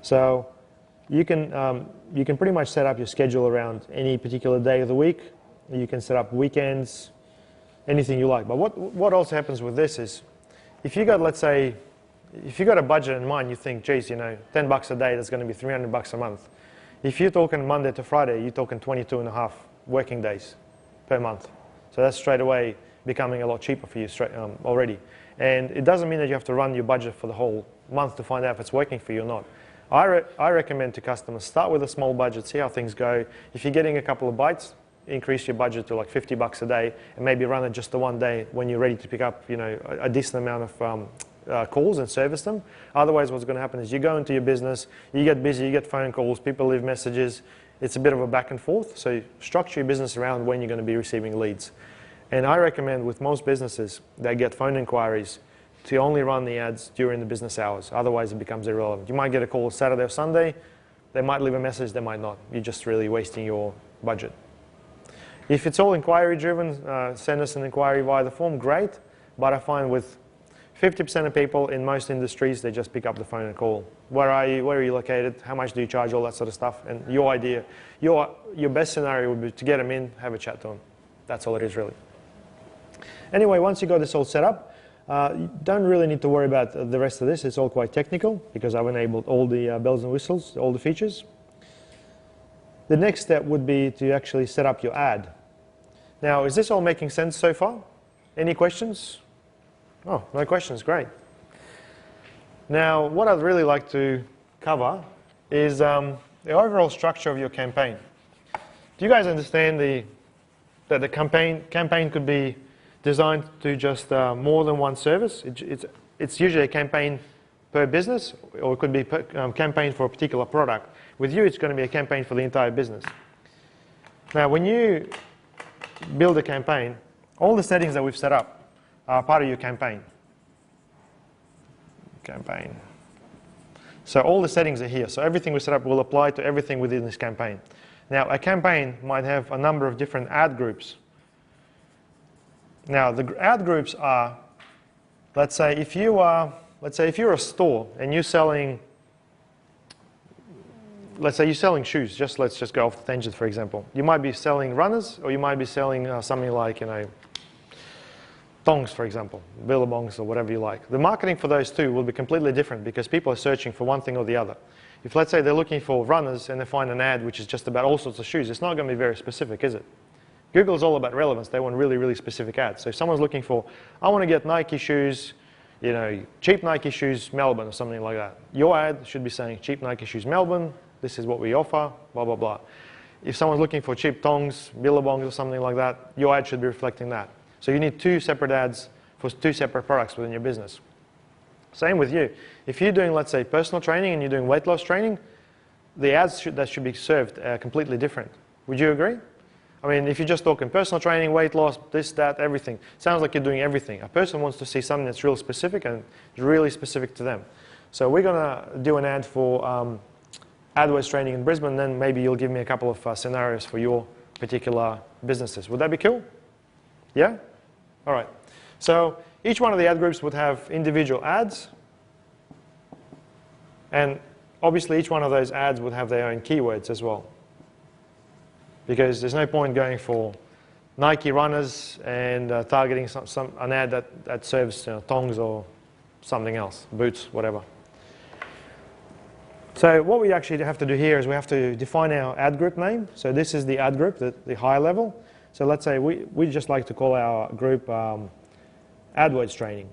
So you can pretty much set up your schedule around any particular day of the week. You can set up weekends, anything you like. But what also happens with this is, if you got, let's say, if you got a budget in mind, you think, geez, $10 a day, that's going to be $300 a month. If you're talking Monday to Friday, you're talking 22.5 working days per month. So that's straight away becoming a lot cheaper for you already. And it doesn't mean that you have to run your budget for the whole month to find out if it's working for you or not. I recommend to customers, start with a small budget, see how things go. If you're getting a couple of bites, increase your budget to like $50 a day, and maybe run it just the one day when you're ready to pick up a decent amount of calls and service them. Otherwise, what's going to happen is you go into your business, you get busy, you get phone calls, people leave messages. It's a bit of a back and forth. So structure your business around when you're going to be receiving leads. And I recommend with most businesses that get phone inquiries to only run the ads during the business hours. Otherwise, it becomes irrelevant. You might get a call Saturday or Sunday. They might leave a message, they might not. You're just really wasting your budget. If it's all inquiry driven, send us an inquiry via the form, great. But I find with 50% of people in most industries, they just pick up the phone and call. Where are you? Where are you located? How much do you charge? All that sort of stuff. And your idea, your best scenario would be to get them in, have a chat to them. That's all it is, really. Anyway, once you got this all set up, you don't really need to worry about the rest of this. It's all quite technical because I've enabled all the bells and whistles, all the features. The next step would be to actually set up your ad. Now, is this all making sense so far? Any questions? Oh, no questions, great. Now, what I'd really like to cover is the overall structure of your campaign. Do you guys understand that the campaign could be designed to just more than one service? It's usually a campaign per business, or it could be a campaign for a particular product. With you, it's going to be a campaign for the entire business. Now, when you build a campaign, all the settings that we've set up are part of your campaign. So all the settings are here. So everything we set up will apply to everything within this campaign. Now, a campaign might have a number of different ad groups. Now, the ad groups are, let's say if you're a store and you're selling, let's say you're selling shoes. Let's just go off the tangent, for example. You might be selling runners, or you might be selling something like, thongs, for example, billabongs or whatever you like. The marketing for those two will be completely different because people are searching for one thing or the other. If, let's say, they're looking for runners and they find an ad which is just about all sorts of shoes, it's not going to be very specific, is it? Google is all about relevance. They want really, really specific ads. So if someone's looking for, I want to get Nike shoes, you know, cheap Nike shoes, Melbourne, or something like that. Your ad should be saying cheap Nike shoes, Melbourne, this is what we offer, blah, blah, blah. If someone's looking for cheap tongs, billabongs, or something like that, your ad should be reflecting that. So you need 2 separate ads for 2 separate products within your business. Same with you. If you're doing, let's say, personal training and you're doing weight loss training, the ads that should be served are completely different. Would you agree? I mean, if you're just talking personal training, weight loss, this, that, everything, sounds like you're doing everything. A person wants to see something that's real specific and really specific to them. So we're going to do an ad for AdWords training in Brisbane, then maybe you'll give me a couple of scenarios for your particular businesses. Would that be cool? Yeah? All right. So each one of the ad groups would have individual ads, and obviously each one of those ads would have their own keywords as well, because there's no point going for Nike runners and targeting an ad that serves, you know, tongs or something else, boots, whatever. So what we actually have to do here is we have to define our ad group name. So this is the ad group, the higher level. So let's say we just like to call our group AdWords training.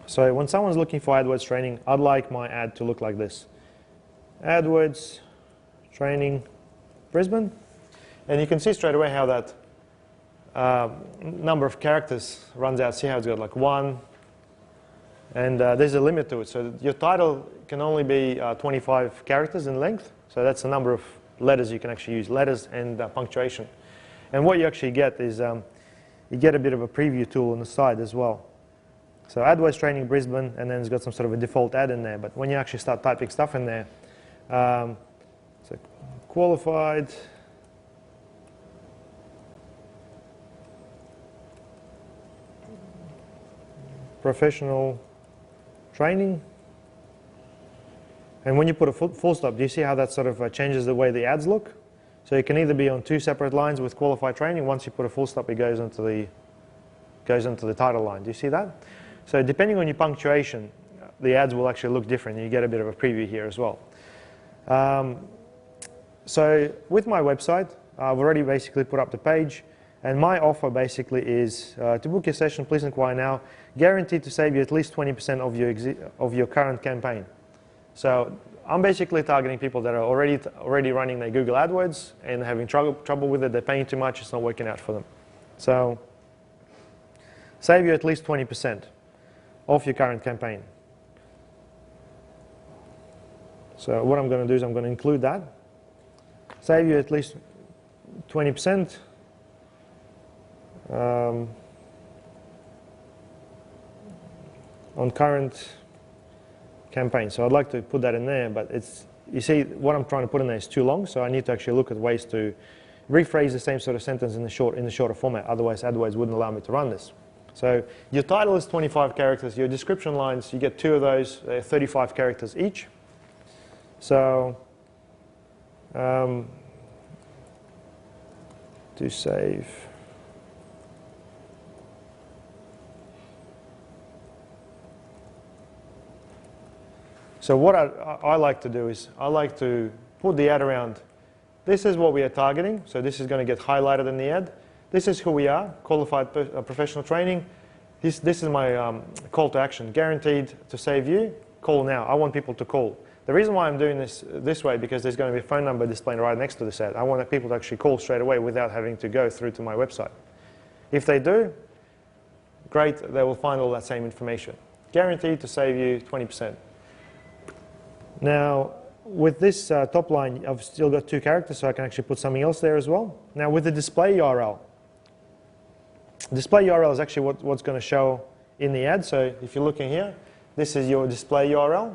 So when someone's looking for AdWords training, I'd like my ad to look like this. AdWords training Brisbane. And you can see straight away how that number of characters runs out. See how it's got like 1. And there's a limit to it. So your title can only be 25 characters in length. So that's the number of letters you can actually use, letters and punctuation. And what you actually get is you get a bit of a preview tool on the side as well. So AdWords training Brisbane, and then it's got some sort of a default ad in there. But when you actually start typing stuff in there, so qualified professional training. And when you put a full stop, do you see how that sort of changes the way the ads look? So it can either be on 2 separate lines with qualified training. Once you put a full stop, it goes into the title line. Do you see that? So depending on your punctuation, the ads will actually look different. You get a bit of a preview here as well. So with my website, I've already basically put up the page. And my offer basically is, to book your session, please inquire now, guaranteed to save you at least 20% of your current campaign. So I'm basically targeting people that are already running their Google AdWords and having trouble with it. They're paying too much. It's not working out for them. So save you at least 20% of your current campaign. So what I'm going to do is I'm going to include that. Save you at least 20%. On current campaign. So I'd like to put that in there, but it's, you see, what I'm trying to put in there is too long, so I need to actually look at ways to rephrase the same sort of sentence in the shorter format. Otherwise, AdWords wouldn't allow me to run this. So your title is 25 characters. Your description lines, you get 2 of those. They're 35 characters each. So to save. So what I like to do is I like to put the ad around. This is what we are targeting. So this is going to get highlighted in the ad. This is who we are, qualified professional training. This is my call to action, guaranteed to save you. Call now. I want people to call. The reason why I'm doing this way, because there's going to be a phone number displayed right next to this ad. I want people to actually call straight away without having to go through to my website. If they do, great, they will find all that same information. Guaranteed to save you 20%. Now, with this top line, I've still got 2 characters, so I can actually put something else there as well. Now, with the display URL is actually what's going to show in the ad. So if you're looking here, this is your display URL.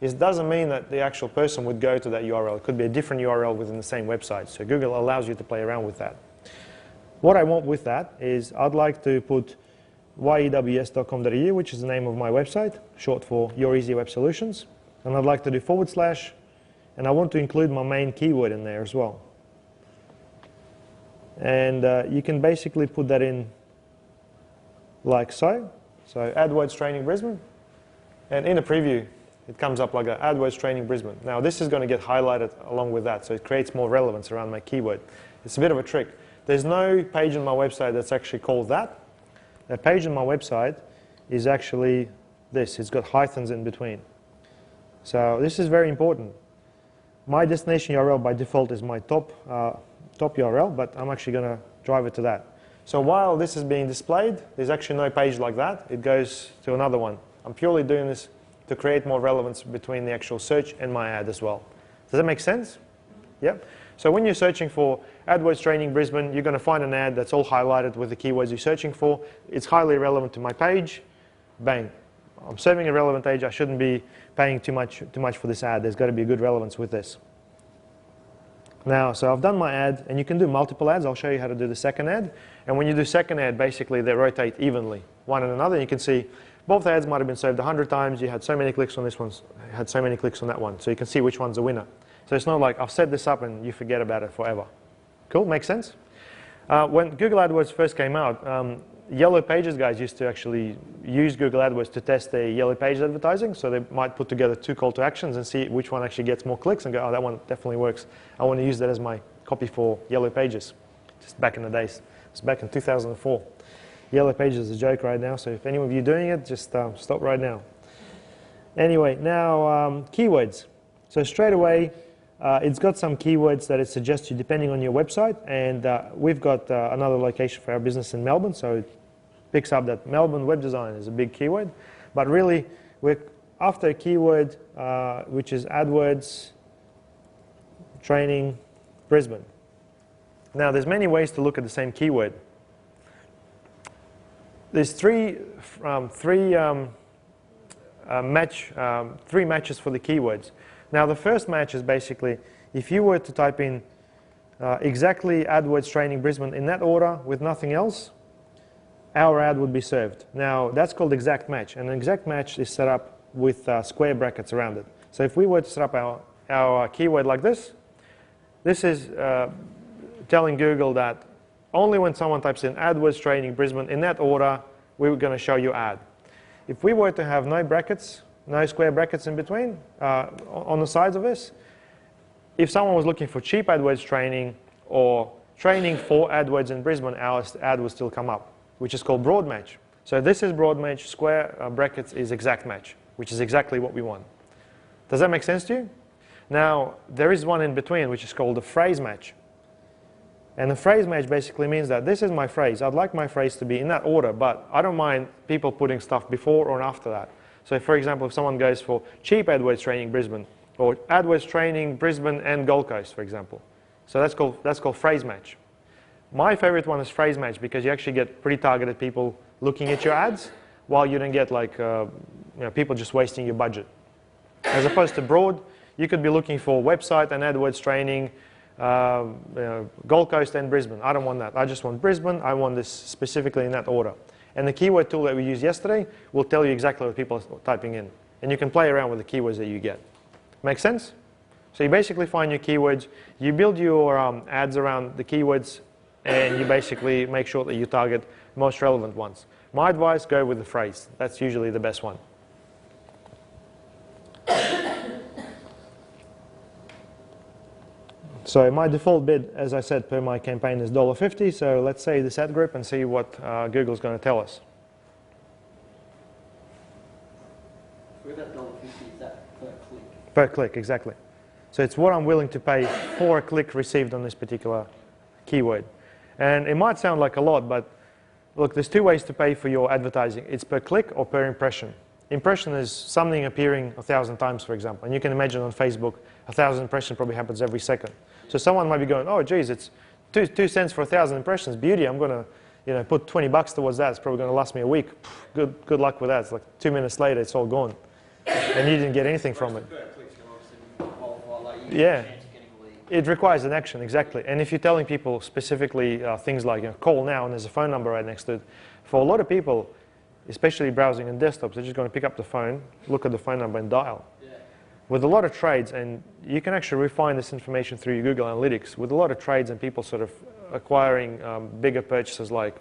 It doesn't mean that the actual person would go to that URL. It could be a different URL within the same website. So Google allows you to play around with that. What I want with that is I'd like to put yews.com.au, which is the name of my website, short for Your Easy Web Solutions. And I'd like to do /, and I want to include my main keyword in there as well. And you can basically put that in like so. So AdWords Training Brisbane. And in a preview, it comes up like that, AdWords Training Brisbane. Now this is going to get highlighted along with that, so it creates more relevance around my keyword. It's a bit of a trick. there's no page on my website that's actually called that. The page on my website is actually this. It's got hyphens in between. So this is very important. My destination URL by default is my top URL, but I'm actually going to drive it to that. So while this is being displayed, there's actually no page like that. It goes to another one. I'm purely doing this to create more relevance between the actual search and my ad as well. Does that make sense? Yep. So when you're searching for AdWords Training Brisbane, you're going to find an ad that's all highlighted with the keywords you're searching for. It's highly relevant to my page. Bang. I'm serving a relevant page. I shouldn't be paying too much for this ad. There's got to be a good relevance with this. Now, so I've done my ad, and you can do multiple ads. I'll show you how to do the second ad. And when you do second ad, basically they rotate evenly, one and another. You can see both ads might have been served 100 times. You had so many clicks on this one, you had so many clicks on that one. So you can see which one's the winner. So it's not like I've set this up and you forget about it forever. Cool, makes sense? When Google AdWords first came out, Yellow Pages guys used to actually use Google AdWords to test their Yellow Pages advertising. So they might put together 2 call to actions and see which one actually gets more clicks and go, oh, that one definitely works. I want to use that as my copy for Yellow Pages. Just back in the days. It's back in 2004. Yellow Pages is a joke right now, so if any of you are doing it, just stop right now. Anyway, now keywords. So straight away, it's got some keywords that it suggests you depending on your website, and we've got another location for our business in Melbourne, so it picks up that Melbourne web design is a big keyword. But really, we're after a keyword which is AdWords Training Brisbane. Now, there's many ways to look at the same keyword. There's three matches for the keywords. Now, the first match is basically if you were to type in exactly AdWords Training Brisbane in that order with nothing else, our ad would be served. Now, that's called exact match. And an exact match is set up with square brackets around it. So if we were to set up our keyword like this, this is telling Google that only when someone types in AdWords Training Brisbane in that order, we're going to show you ad. If we were to have no brackets, no square brackets in between on the sides of this, if someone was looking for cheap AdWords training or training for AdWords in Brisbane, our ad will still come up, which is called broad match. So this is broad match, square brackets is exact match, which is exactly what we want. Does that make sense to you? Now, there is one in between, which is called a phrase match. And the phrase match basically means that this is my phrase. I'd like my phrase to be in that order, but I don't mind people putting stuff before or after that. So for example, if someone goes for cheap AdWords Training Brisbane, or AdWords Training Brisbane and Gold Coast, for example. So that's called phrase match. My favorite one is phrase match because you actually get pretty targeted people looking at your ads while you don't get like people just wasting your budget. As opposed to broad, you could be looking for website and AdWords training, Gold Coast and Brisbane. I don't want that. I just want Brisbane. I want this specifically in that order. And the keyword tool that we used yesterday will tell you exactly what people are typing in. And you can play around with the keywords that you get. Make sense? So you basically find your keywords, you build your ads around the keywords, and you basically make sure that you target most relevant ones. My advice, go with the phrase. That's usually the best one. So my default bid, as I said, per my campaign is $1.50. So let's save this ad group and see what Google's going to tell us. For that $1.50, is that per click? Per click, exactly. So it's what I'm willing to pay for a click received on this particular keyword. And it might sound like a lot, but look, there's 2 ways to pay for your advertising. It's per click or per impression. Impression is something appearing 1,000 times, for example. And you can imagine on Facebook, 1,000 impressions probably happens every second. So someone might be going, oh, geez, it's 2 cents for 1,000 impressions. Beauty, I'm going to put $20 towards that. It's probably going to last me a week. Good luck with that. It's like 2 minutes later, it's all gone. And you didn't get anything from it. Yeah. It requires an action, exactly. And if you're telling people specifically things like call now and there's a phone number right next to it, for a lot of people, especially browsing on desktops, they're just going to pick up the phone, look at the phone number and dial. Yeah. With a lot of trades, and you can actually refine this information through your Google Analytics, with a lot of trades and people sort of acquiring bigger purchases like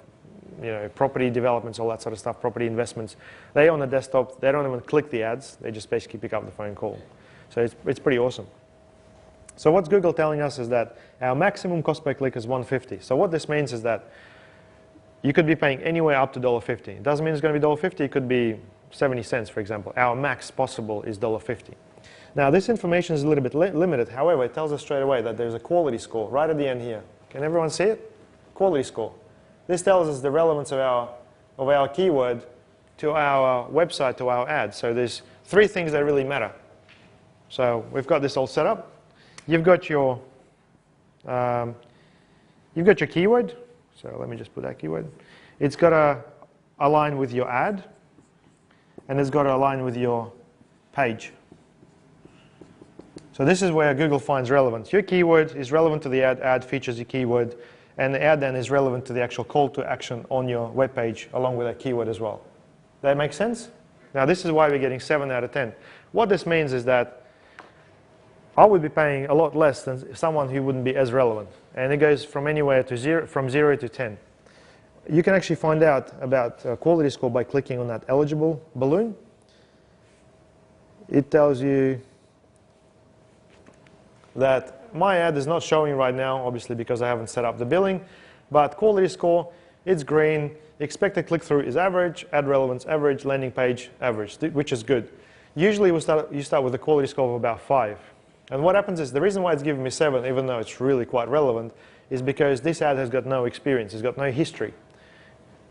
property developments, all that sort of stuff, property investments, they on the desktop, they don't even click the ads, they just basically pick up the phone call. So it's pretty awesome. So what's Google telling us is that our maximum cost per click is $1.50. So what this means is that you could be paying anywhere up to $1.50. It doesn't mean it's going to be $1.50. It could be 70 cents, for example. Our max possible is $1.50. Now, this information is a little bit limited. However, it tells us straight away that there's a quality score right at the end here. Can everyone see it? Quality score. This tells us the relevance of our keyword to our website, to our ad. So there's 3 things that really matter. So we've got this all set up. You've got your keyword. So let me just put that keyword. It's got to align with your ad, and it's got to align with your page. So this is where Google finds relevance. Your keyword is relevant to the ad, ad features your keyword, and the ad then is relevant to the actual call to action on your web page along with that keyword as well. That makes sense? Now this is why we're getting 7 out of 10. What this means is that I would be paying a lot less than someone who wouldn't be as relevant. And it goes from anywhere to from 0 to 10. You can actually find out about quality score by clicking on that eligible balloon. It tells you that my ad is not showing right now, obviously because I haven't set up the billing, but quality score, it's green, expected click-through is average, ad relevance average, landing page average, which is good. Usually you start with a quality score of about 5. And what happens is, the reason why it's giving me 7, even though it's really quite relevant, is because this ad has got no experience, it's got no history.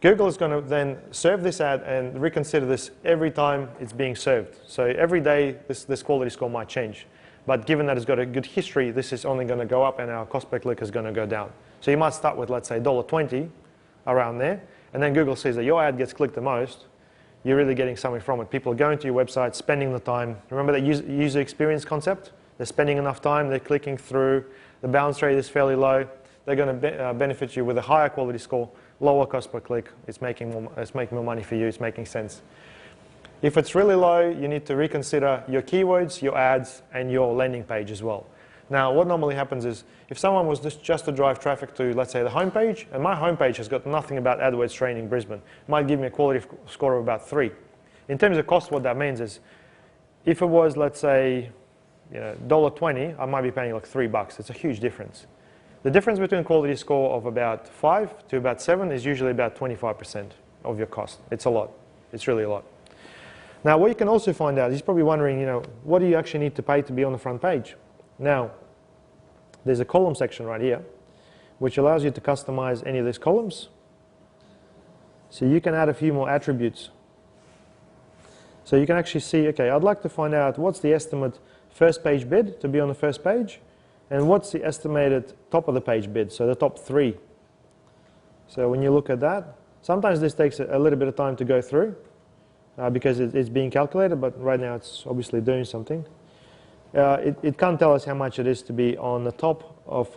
Google is going to then serve this ad and reconsider this every time it's being served. So every day this quality score might change. But given that it's got a good history, this is only going to go up and our cost per click is going to go down. So you might start with, let's say, $1.20 around there, and then Google sees that your ad gets clicked the most. You're really getting something from it. People are going to your website, spending the time. Remember that user experience concept? They're spending enough time, they're clicking through, the bounce rate is fairly low. They're going to benefit you with a higher quality score, lower cost per click. It's making more money for you, it's making sense. If it's really low, you need to reconsider your keywords, your ads, and your landing page as well. Now, what normally happens is, if someone was just to drive traffic to, let's say, the homepage, and my homepage has got nothing about AdWords training Brisbane, it might give me a quality score of about 3. In terms of cost, what that means is, if it was, let's say, $1.20, I might be paying like $3. It's a huge difference. The difference between a quality score of about 5 to about 7 is usually about 25% of your cost. It's a lot. It's really a lot. Now, what you can also find out, he's probably wondering, what do you actually need to pay to be on the front page? Now, there's a column section right here, which allows you to customize any of these columns. So you can add a few more attributes. So you can actually see, okay, I'd like to find out what's the estimate first page bid to be on the first page, and what's the estimated top of the page bid, so the top 3. So when you look at that, sometimes this takes a little bit of time to go through, because it's being calculated, but right now it's obviously doing something. It can't tell us how much it is to be on the top of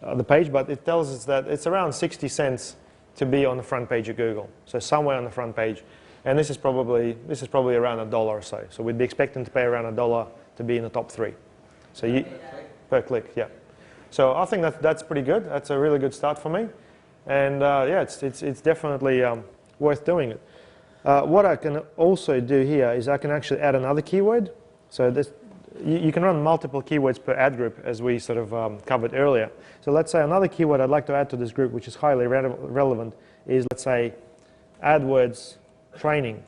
the page, but it tells us that it's around 60 cents to be on the front page of Google. So somewhere on the front page. And this is probably around $1 or so. So we'd be expecting to pay around $1 to be in the top 3. So per click, yeah. So I think that's pretty good. That's a really good start for me. And yeah, it's definitely worth doing it. What I can also do here is I can actually add another keyword. So you can run multiple keywords per ad group, as we sort of covered earlier. So let's say another keyword I'd like to add to this group, which is highly relevant, is, let's say, AdWords training.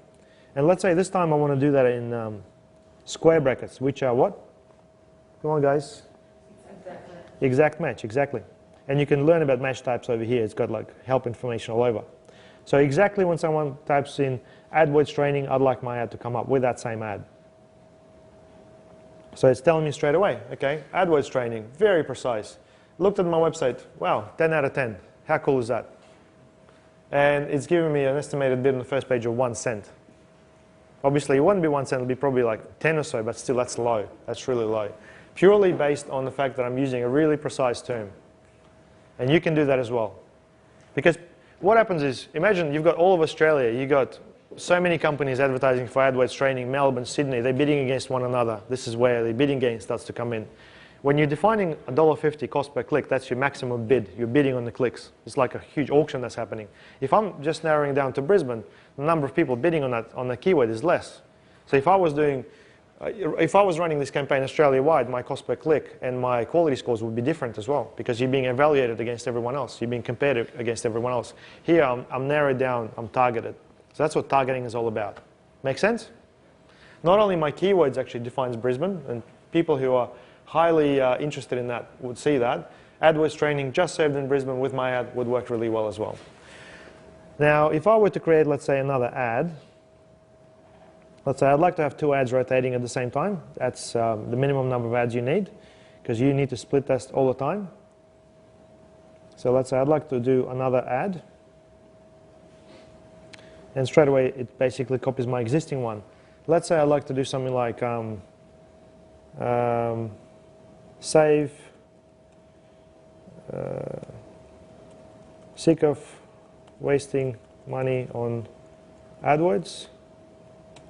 And let's say this time I want to do that in square brackets, which are what? Come on, guys. Exact match, exactly. And you can learn about match types over here. It's got like help information all over. So exactly when someone types in AdWords training, I'd like my ad to come up with that same ad. So it's telling me straight away, okay, AdWords training, very precise. Looked at my website, wow, 10 out of 10. How cool is that? And it's giving me an estimated bid on the first page of 1 cent. Obviously, it wouldn't be 1 cent, it'll be probably like 10 or so, but still that's low. That's really low. Purely based on the fact that I'm using a really precise term. And you can do that as well. Because what happens is, imagine you've got all of Australia, you've got so many companies advertising for AdWords training, Melbourne, Sydney, they're bidding against one another. This is where the bidding game starts to come in. When you're defining $1.50 cost per click, that's your maximum bid. You're bidding on the clicks. It's like a huge auction that's happening. If I'm just narrowing down to Brisbane, the number of people bidding on the keyword is less. So if I was doing if I was running this campaign Australia-wide, my cost per click and my quality scores would be different as well, because you're being evaluated against everyone else. You're being compared against everyone else. Here, I'm narrowed down, I'm targeted. So that's what targeting is all about. Make sense? Not only my keywords actually defines Brisbane, and people who are highly interested in that would see that. AdWords training just served in Brisbane with my ad would work really well as well. Now, if I were to create, let's say, another ad, let's say I'd like to have 2 ads rotating at the same time. That's the minimum number of ads you need, because you need to split test all the time. So let's say I'd like to do another ad. And straight away, it basically copies my existing one. Let's say I'd like to do something like save, sick of wasting money on AdWords,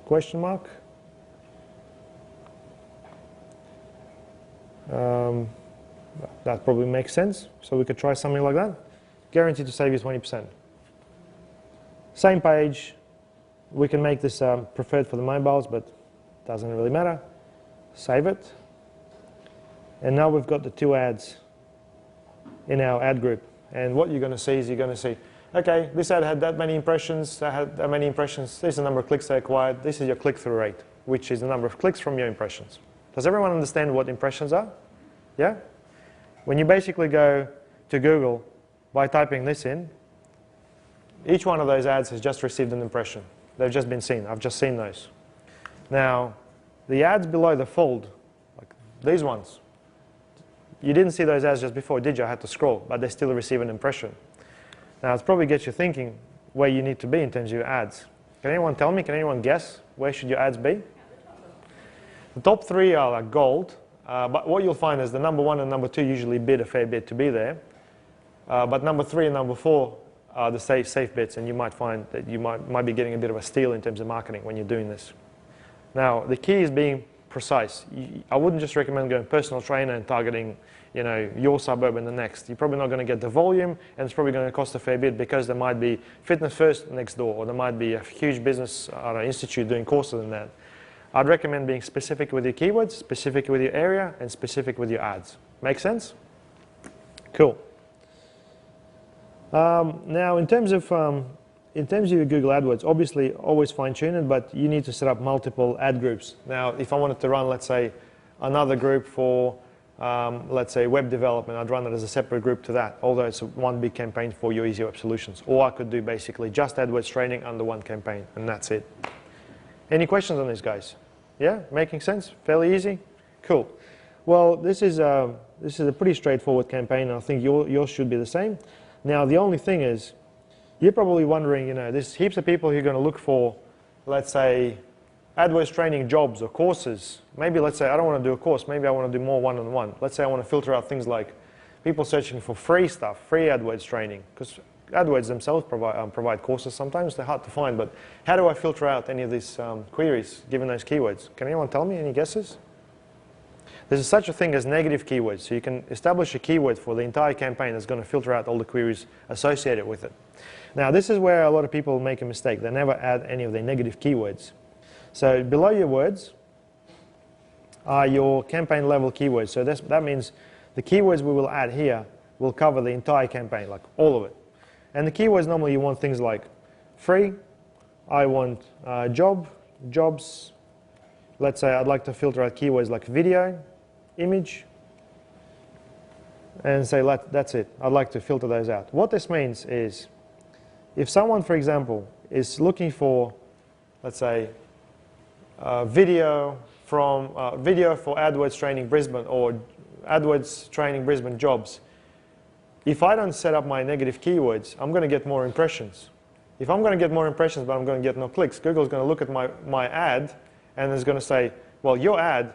question mark. That probably makes sense. So we could try something like that. Guaranteed to save you 20%. Same page. We can make this preferred for the mobiles, but it doesn't really matter. Save it. And now we've got the 2 ads in our ad group. And what you're going to see is you're going to see, okay, this ad had that many impressions, that had that many impressions, this is the number of clicks they acquired, this is your click-through rate, which is the number of clicks from your impressions. Does everyone understand what impressions are? Yeah? When you basically go to Google by typing this in, each one of those ads has just received an impression. They've just been seen. I've just seen those. Now, the ads below the fold, like these ones, you didn't see those ads just before, did you? I had to scroll, but they still receive an impression. Now, it probably gets you thinking where you need to be in terms of your ads. Can anyone tell me? Can anyone guess where should your ads be? The top 3 are like gold, but what you'll find is the number 1 and number 2 usually bid a fair bit to be there. But number 3 and number 4 are the safe bits, and you might find that you might be getting a bit of a steal in terms of marketing when you're doing this. Now, the key is being precise. I wouldn't just recommend going personal trainer and targeting, you know, your suburb and the next. You're probably not going to get the volume, and it's probably going to cost a fair bit, because there might be Fitness First next door, or there might be a huge business institute doing courses in that. I'd recommend being specific with your keywords, specific with your area, and specific with your ads. Make sense? Cool. Now, in terms of your Google AdWords, obviously always fine-tune it, but you need to set up multiple ad groups. Now, if I wanted to run, let's say, another group for, let's say, web development, I'd run it as a separate group to that, although it's one big campaign for your Easy Web Solutions. Or I could do basically just AdWords training under one campaign, and that's it. Any questions on this, guys? Yeah, making sense? Fairly easy? Cool. Well, this is a pretty straightforward campaign, and I think yours should be the same. Now, the only thing is, you're probably wondering, you know, there's heaps of people who are going to look for, let's say, AdWords training jobs or courses. Maybe, let's say, I don't want to do a course. Maybe I want to do more one-on-one. Let's say I want to filter out things like people searching for free stuff, free AdWords training, because AdWords themselves provide courses sometimes. They're hard to find, but how do I filter out any of these queries given those keywords? Can anyone tell me? Any guesses? There's such a thing as negative keywords. So you can establish a keyword for the entire campaign that's going to filter out all the queries associated with it. Now, this is where a lot of people make a mistake. They never add any of their negative keywords. So below your words are your campaign level keywords. So that means the keywords we will add here will cover the entire campaign, like all of it. And the keywords, normally you want things like free, I want jobs. Let's say I'd like to filter out keywords like video, image, and say that's it. I'd like to filter those out. What this means is, if someone, for example, is looking for, let's say, video for AdWords Training Brisbane or AdWords Training Brisbane jobs, if I don't set up my negative keywords, I'm going to get more impressions. If I'm going to get more impressions but I'm going to get no clicks, Google's going to look at my ad and is going to say, well, your ad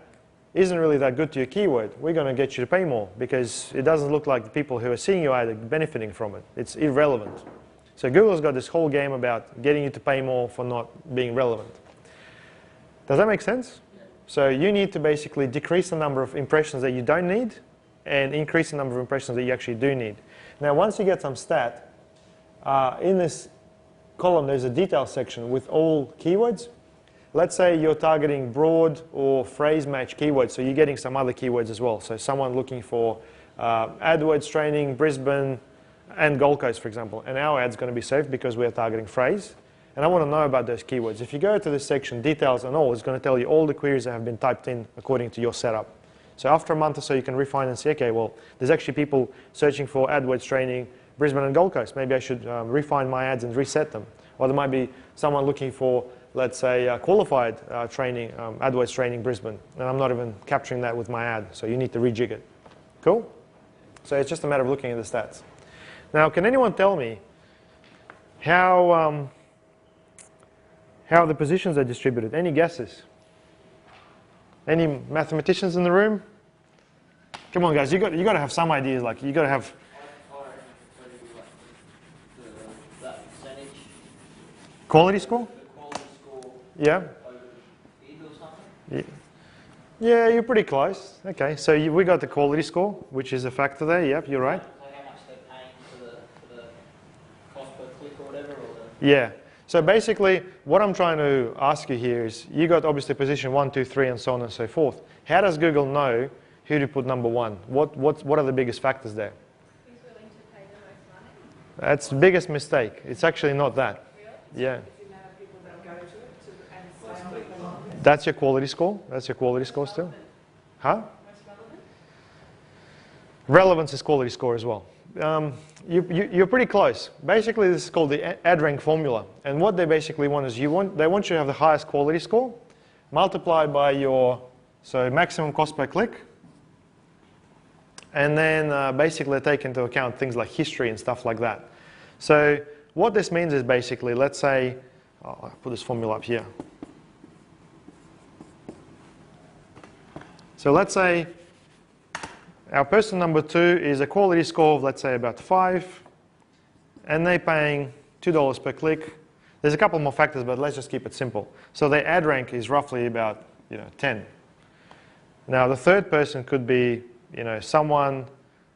isn't really that good to your keyword. We're going to get you to pay more because it doesn't look like the people who are seeing your ad are benefiting from it. It's irrelevant. So Google's got this whole game about getting you to pay more for not being relevant. Does that make sense? So you need to basically decrease the number of impressions that you don't need and increase the number of impressions that you actually do need. Now, once you get some stat, in this column there's a detail section with all keywords. let's say you're targeting broad or phrase match keywords, so you're getting some other keywords as well. So someone looking for AdWords training, Brisbane, and Gold Coast, for example. And our ad's going to be safe because we're targeting phrase. And I want to know about those keywords. If you go to this section, details and all, it's going to tell you all the queries that have been typed in according to your setup. So after a month or so, you can refine and see, okay, well, there's actually people searching for AdWords training, Brisbane and Gold Coast. Maybe I should refine my ads and reset them. Or there might be someone looking for, let's say, qualified training, AdWords training Brisbane. And I'm not even capturing that with my ad. So you need to rejig it. Cool? So it's just a matter of looking at the stats. Now, can anyone tell me how the positions are distributed? Any guesses? Any mathematicians in the room? Come on, guys. You got to have some ideas. Like you got to have. That percentage. Quality score? The quality score. Yeah. Over bid or something. Yeah, you're pretty close. Okay, so we got the quality score, which is a factor there. Yep, you're right. So how much they're paying for the cost per click or whatever? Or the Yeah. So basically, what I'm trying to ask you here is, you got obviously position 1, 2, 3, and so on and so forth. How does Google know who to put number one? What are the biggest factors there? Who's willing to pay the most money? That's the biggest mistake. It's actually not that. Really? Yeah. It's the amount of people that go to it and stay on it the longest. That's your quality score. That's your quality score still. Huh? Most relevant? Relevance is quality score as well. You're pretty close. Basically, this is called the ad rank formula. And what they basically want is they want you to have the highest quality score multiplied by your maximum cost per click. And then basically take into account things like history and stuff like that. So what this means is basically, let's say, I'll put this formula up here. So let's say our person number 2 is a quality score of, let's say, about 5, and they're paying $2 per click. There's a couple more factors, but let's just keep it simple. So their ad rank is roughly about 10. Now the third person could be someone,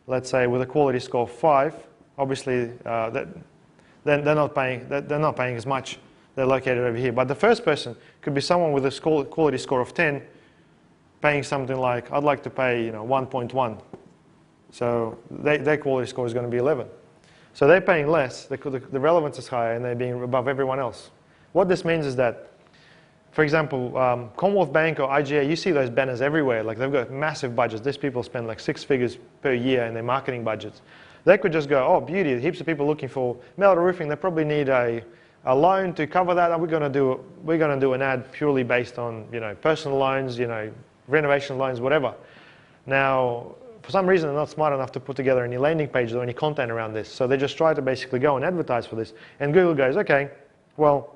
let's say, with a quality score of 5. Obviously, they're not paying as much. They're located over here. But the first person could be someone with a quality score of 10, paying something like, I'd like to pay 1.1. So their quality score is going to be 11. So they're paying less, the relevance is higher, and they're being above everyone else. What this means is that, for example, Commonwealth Bank or IGA, you see those banners everywhere. Like they've got massive budgets. These people spend like 6 figures per year in their marketing budgets. They could just go, oh, beauty, heaps of people looking for metal roofing. They probably need a loan to cover that. We're going to do an ad purely based on personal loans, renovation loans, whatever. Now, for some reason, they're not smart enough to put together any landing pages or any content around this. So they just try to basically go and advertise for this. And Google goes, okay, well,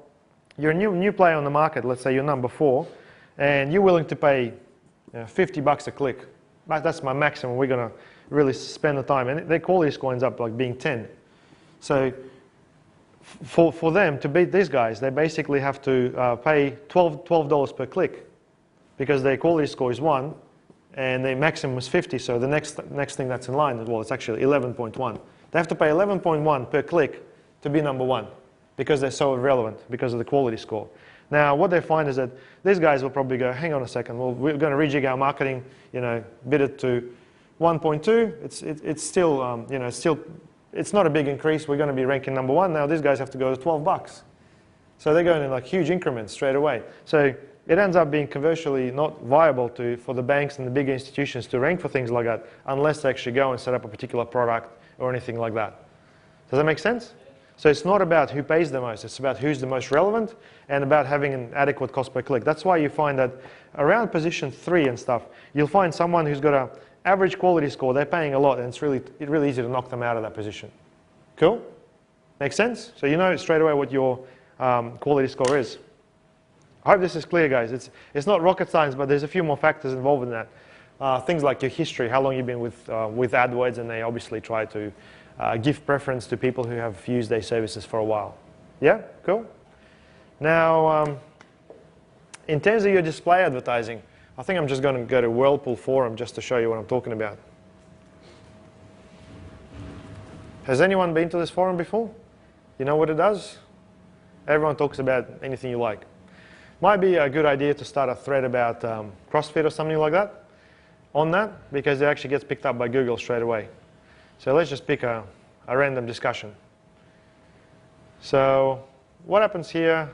you're a new player on the market. Let's say you're number 4, and you're willing to pay $50 a click. That's my maximum. We're going to really spend the time. And their quality score ends up like being 10. So for them to beat these guys, they basically have to pay $12 per click, because their quality score is 1 and their maximum is 50. So the next thing that's in line, well, it's actually 11.1. They have to pay 11.1 per click to be number 1, because they're so relevant, because of the quality score. Now, what they find is that these guys will probably go, hang on a second, well, we're going to rejig our marketing, bid it to 1.2. It's still, it's not a big increase. We're going to be ranking number 1. Now these guys have to go to $12. So they're going in like huge increments straight away. So it ends up being commercially not viable for the banks and the big institutions to rank for things like that, unless they actually go and set up a particular product or anything like that. Does that make sense? So it's not about who pays the most. It's about who's the most relevant and about having an adequate cost per click. That's why you find that around position 3 and stuff, you'll find someone who's got an average quality score. They're paying a lot, and it's really easy to knock them out of that position. Cool? Makes sense? So you know straight away what your quality score is. I hope this is clear, guys. It's not rocket science, but there's a few more factors involved in that. Things like your history, how long you've been with AdWords, and they obviously try to give preference to people who have used their services for a while. Yeah? Cool? Now, in terms of your display advertising, I think I'm just going to go to Whirlpool Forum just to show you what I'm talking about. Has anyone been to this forum before? You know what it does? Everyone talks about anything you like. Might be a good idea to start a thread about CrossFit or something like that on that, because it actually gets picked up by Google straight away. So let's just pick a random discussion. So what happens here?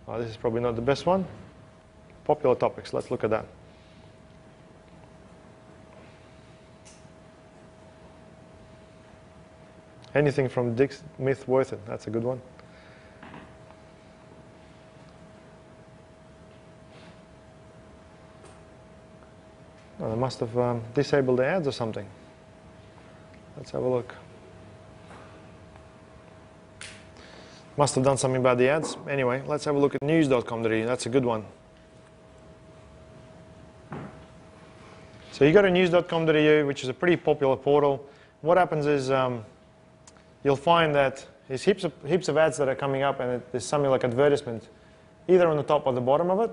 Oh, this is probably not the best one. Popular topics, let's look at that. Anything from Dick's Myth Worth It, that's a good one. Oh, they must have disabled the ads or something. Let's have a look. Must have done something about the ads. Anyway, let's have a look at news.com.au. That's a good one. So you go to news.com.au, which is a pretty popular portal. What happens is you'll find that there's heaps of ads that are coming up, and there's something like advertisement either on the top or the bottom of it.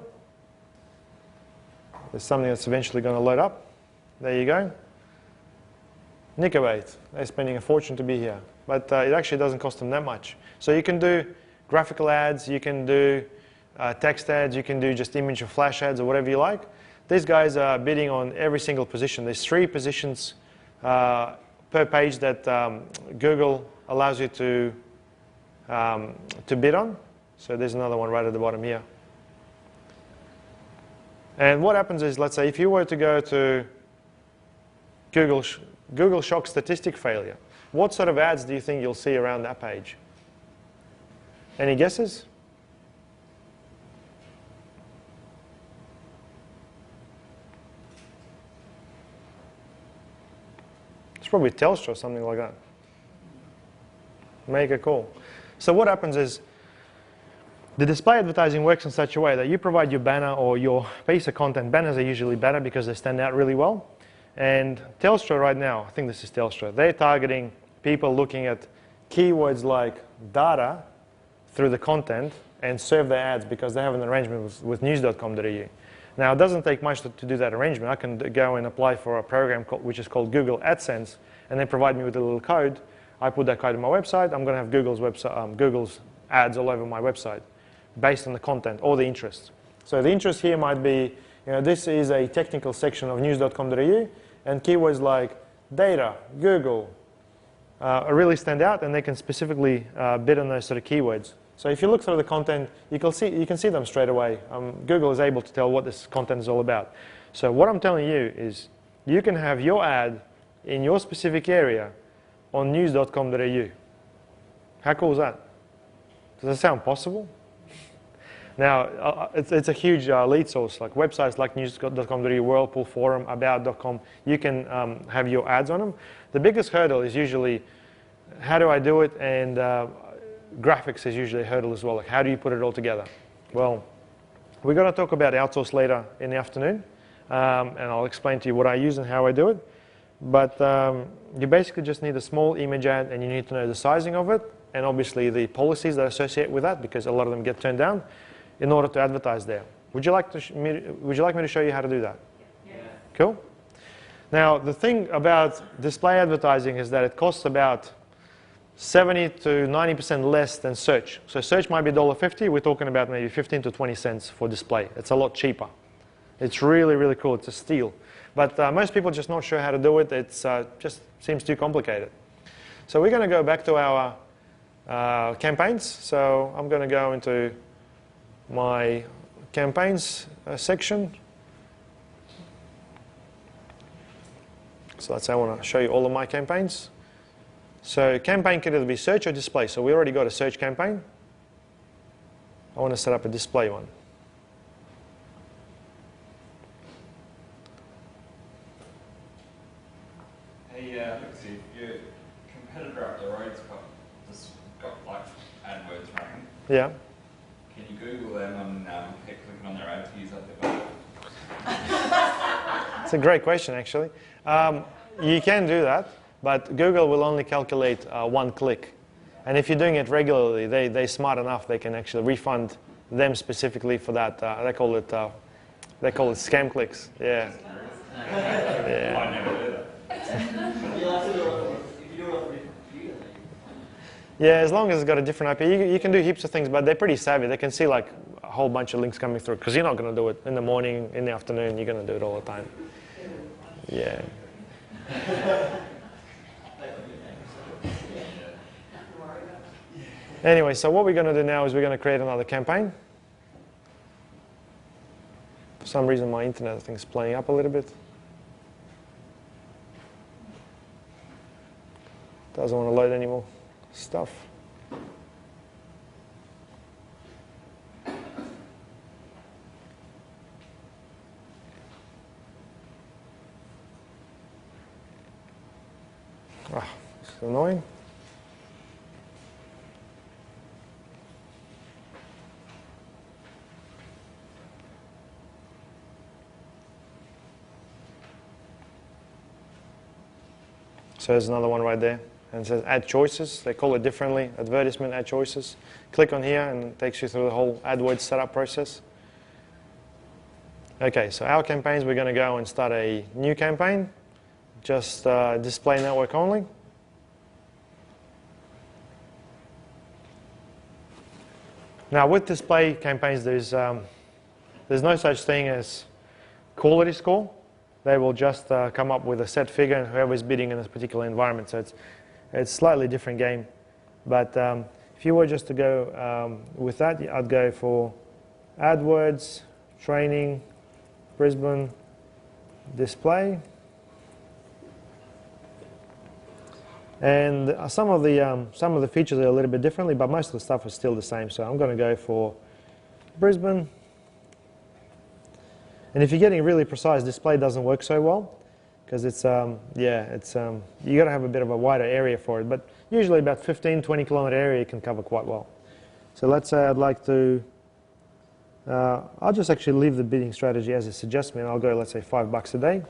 There's something that's eventually going to load up. There you go. Nicobate. They're spending a fortune to be here. But it actually doesn't cost them that much. So you can do graphical ads, you can do text ads, you can do just image or flash ads or whatever you like. These guys are bidding on every single position. There's 3 positions per page that Google allows you to bid on. So there's another one right at the bottom here. And what happens is, let's say if you were to go to Google Shock statistic failure, what sort of ads do you think you'll see around that page? Any guesses? It's probably Telstra or something like that. Make a call. So what happens is, the display advertising works in such a way that you provide your banner or your piece of content. Banners are usually better because they stand out really well. And Telstra right now, I think this is Telstra, they're targeting people looking at keywords like data through the content and serve their ads because they have an arrangement with news.com.au. Now, it doesn't take much to do that arrangement. I can go and apply for a program which is called Google AdSense, and they provide me with a little code. I put that code on my website. I'm going to have Google's ads all over my website based on the content or the interest. So the interest here might be, this is a technical section of news.com.au, and keywords like data, Google, really stand out, and they can specifically bid on those sort of keywords. So if you look through the content, you can see them straight away. Google is able to tell what this content is all about. So what I'm telling you is you can have your ad in your specific area on news.com.au. How cool is that? Does that sound possible? Now, it's a huge lead source, like websites like news.com.au, Whirlpool, Forum, About.com. You can have your ads on them. The biggest hurdle is usually, how do I do it? And graphics is usually a hurdle as well. Like, how do you put it all together? Well, we're going to talk about outsource later in the afternoon, and I'll explain to you what I use and how I do it. But you basically just need a small image ad, and you need to know the sizing of it, and obviously the policies that associate with that, because a lot of them get turned down, in order to advertise there. Would you like me to show you how to do that? Yeah. Cool. Now, the thing about display advertising is that it costs about 70 to 90% less than search. So search might be $1.50. We're talking about maybe 15 to 20 cents for display. It's a lot cheaper. It's really, really cool. It's a steal. But most people are just not sure how to do it. It just seems too complicated. So we're going to go back to our campaigns. So I'm going to go into my campaigns section. So that's how I want to show you all of my campaigns. So campaign can either be search or display. So we already got a search campaign. I want to set up a display one. Hey, let's see, your competitor up the road's got like AdWords running. Yeah. Can you Google them and keep clicking on their ads to use that device? It's a great question, actually. You can do that, but Google will only calculate one click. And if you're doing it regularly, they're smart enough, they can actually refund them specifically for that. They call it scam clicks. Yeah. Yeah. I never do that. Yeah, as long as it's got a different IP. You can do heaps of things, but they're pretty savvy. They can see, like, whole bunch of links coming through, because you're not going to do it in the morning, in the afternoon, you're going to do it all the time. Yeah. Anyway, so what we're going to do now is we're going to create another campaign. For some reason my internet, I think, is playing up a little bit. Doesn't want to load any more stuff. Ah, it's annoying. So there's another one right there. And it says add choices. They call it differently. Advertisement, add choices. Click on here and it takes you through the whole AdWords setup process. Okay, so our campaigns, we're going to go and start a new campaign. Just display network only. Now with display campaigns, there's no such thing as quality score. They will just come up with a set figure and whoever's bidding in this particular environment. So it's a slightly different game. But if you were just to go with that, I'd go for AdWords, training, Brisbane, display. And some of the features are a little bit differently, but most of the stuff is still the same. So I'm going to go for Brisbane. And if you're getting really precise, display doesn't work so well because it's you got to have a bit of a wider area for it. But usually about 15-20 kilometer area you can cover quite well. So let's say I'd like to. I'll just actually leave the bidding strategy as it suggests me, and I'll go, let's say, $5 a day.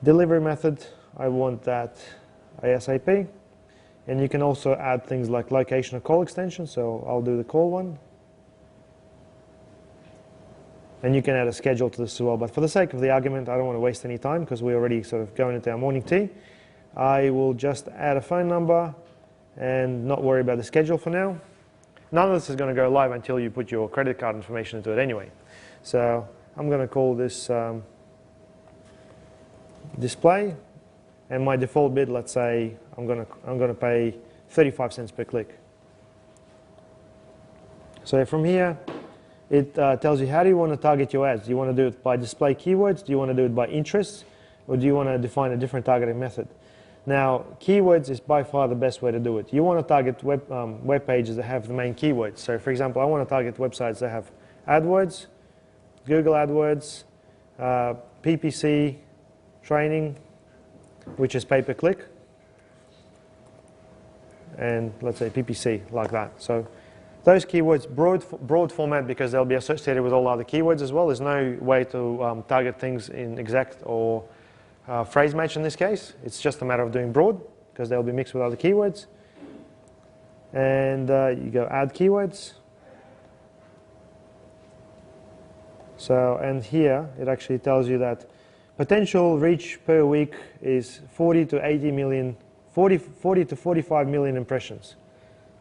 Delivery method, I want that ASAP. And you can also add things like location or call extension, so I'll do the call one. And you can add a schedule to this as well. But for the sake of the argument, I don't want to waste any time because we're already sort of going into our morning tea. I will just add a phone number and not worry about the schedule for now. None of this is going to go live until you put your credit card information into it anyway. So I'm going to call this display. And my default bid, let's say, I'm going to pay 35 cents per click. So from here, it tells you how do you want to target your ads. Do you want to do it by display keywords? Do you want to do it by interests? Or do you want to define a different targeting method? Now, keywords is by far the best way to do it. You want to target web pages that have the main keywords. So for example, I want to target websites that have AdWords, Google AdWords, PPC, training, which is pay-per-click, and let's say PPC, like that. So those keywords, broad format, because they'll be associated with all other keywords as well. There's no way to target things in exact or phrase match in this case. It's just a matter of doing broad, because they'll be mixed with other keywords. And you go add keywords. So, and here it actually tells you that potential reach per week is 40 to 45 million impressions.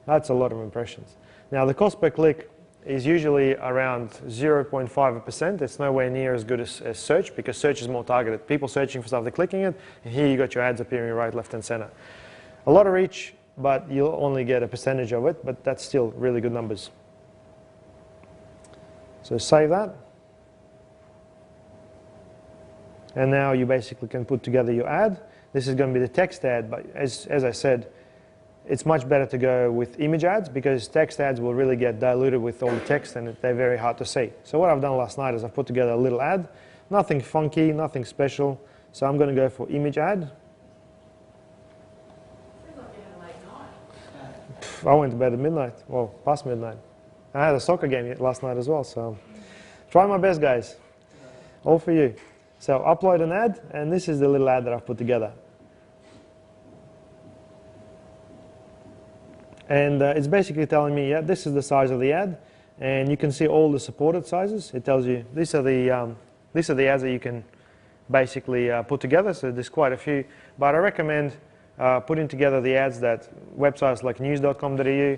That's a lot of impressions. Now the cost per click is usually around 0.5%. It's nowhere near as good as search, because search is more targeted. People searching for stuff, they're clicking it, and here you got your ads appearing right, left, and center. A lot of reach, but you'll only get a percentage of it, but that's still really good numbers. So save that. And now you basically can put together your ad. This is going to be the text ad, but as I said, it's much better to go with image ads, because text ads will really get diluted with all the text and they're very hard to see. So what I've done last night is I've put together a little ad, nothing funky, nothing special. So I'm going to go for image ad. I went to bed at midnight, well, past midnight. I had a soccer game last night as well, so try my best, guys. All for you. So upload an ad, and this is the little ad that I've put together. And it's basically telling me, yeah, this is the size of the ad, and you can see all the supported sizes. It tells you these are the ads that you can basically put together. So there's quite a few, but I recommend putting together the ads that websites like news.com.au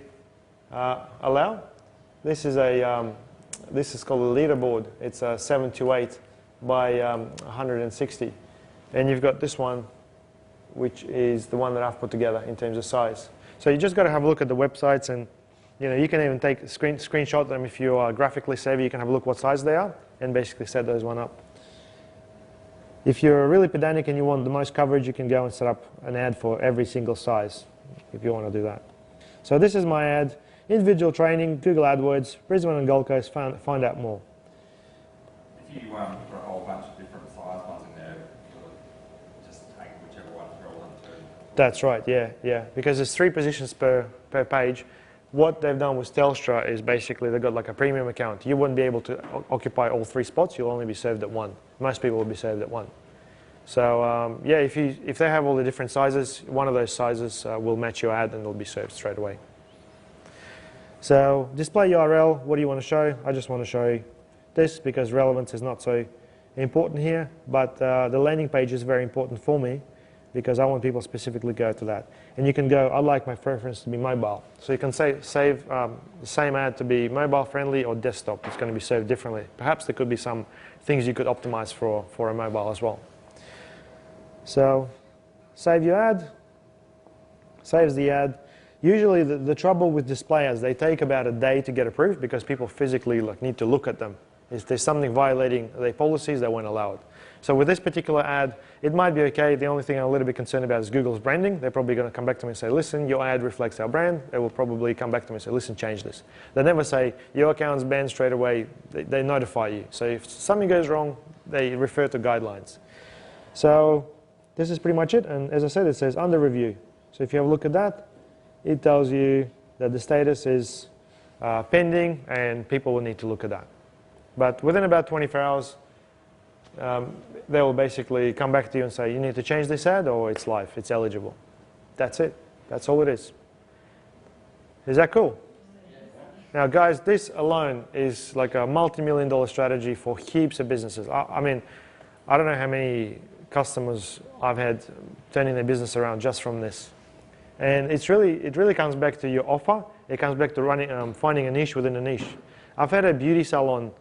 allow. This is this is called a leaderboard. It's a 728 by 160, and you've got this one, which is the one that I've put together in terms of size. So you just got to have a look at the websites, and you can even take screenshot them if you are graphically savvy. You can have a look what size they are and basically set those one up. If you're really pedantic and you want the most coverage, you can go and set up an ad for every single size if you want to do that. So this is my ad. Individual training, Google AdWords, Brisbane and Gold Coast, find out more. If you put a whole bunch of different size ones in there, just take whichever one's relevant to. That's right, yeah. Because there's 3 positions per page. What they've done with Telstra is basically they've got like a premium account. You wouldn't be able to occupy all 3 spots. You'll only be served at 1. Most people will be served at 1. So yeah, if they have all the different sizes, one of those sizes will match your ad and it'll be served straight away. So display URL, what do you want to show? I just want to show this because relevance is not so important here, but the landing page is very important for me because I want people specifically to go to that. And you can go, I like my preference to be mobile. So you can save the same ad to be mobile friendly or desktop. It's going to be served differently. Perhaps there could be some things you could optimize for a mobile as well. So save your ad, saves the ad. Usually the trouble with display ads, they take about a day to get approved because people physically need to look at them. If there's something violating their policies, they won't allow it. So with this particular ad, it might be okay. The only thing I'm a little bit concerned about is Google's branding. They're probably going to come back to me and say, listen, your ad reflects our brand. They will probably come back to me and say, listen, change this. They never say, your account's banned straight away. They notify you. So if something goes wrong, they refer to guidelines. So this is pretty much it. And as I said, it says under review. So if you have a look at that, it tells you that the status is pending and people will need to look at that. But within about 24 hours, they will basically come back to you and say, you need to change this ad or it's live, it's eligible. That's it. That's all it is. Is that cool? Now guys, this alone is like a multi-million-dollar strategy for heaps of businesses. I mean, I don't know how many customers I've had turning their business around just from this. And it really comes back to your offer. It comes back to finding a niche within a niche. I've had a beauty salon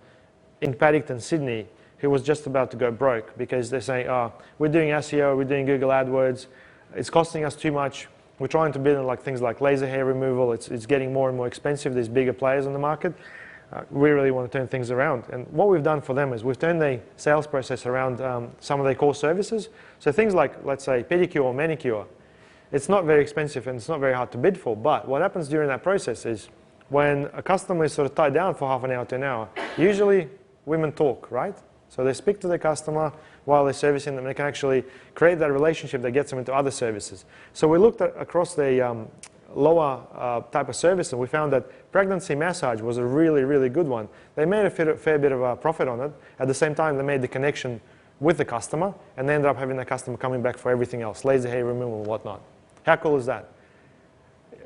in Paddington, Sydney, who was just about to go broke because they're saying, oh, we're doing SEO, we're doing Google AdWords, it's costing us too much. We're trying to build in things like laser hair removal. It's getting more and more expensive. There's bigger players on the market. We really want to turn things around. And what we've done for them is we've turned the sales process around some of their core services. So things like, let's say, pedicure or manicure. It's not very expensive and it's not very hard to bid for, but what happens during that process is when a customer is sort of tied down for half an hour to an hour, usually women talk, right? So they speak to the customer while they're servicing them. They can actually create that relationship that gets them into other services. So we looked across the lower type of service and we found that pregnancy massage was a really, really good one. They made a fair bit of a profit on it. At the same time, they made the connection with the customer and they ended up having the customer coming back for everything else, laser hair removal and whatnot. How cool is that?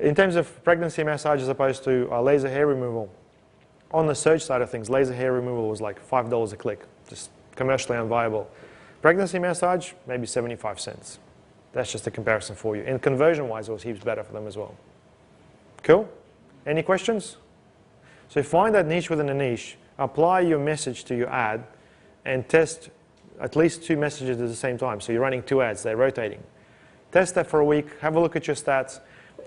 In terms of pregnancy massage as opposed to laser hair removal, on the search side of things, laser hair removal was like $5 a click, just commercially unviable. Pregnancy massage, maybe 75 cents. That's just a comparison for you. And conversion-wise, it was heaps better for them as well. Cool? Any questions? So find that niche within a niche, apply your message to your ad, and test at least 2 messages at the same time. So you're running 2 ads, they're rotating. Test that for a week, have a look at your stats.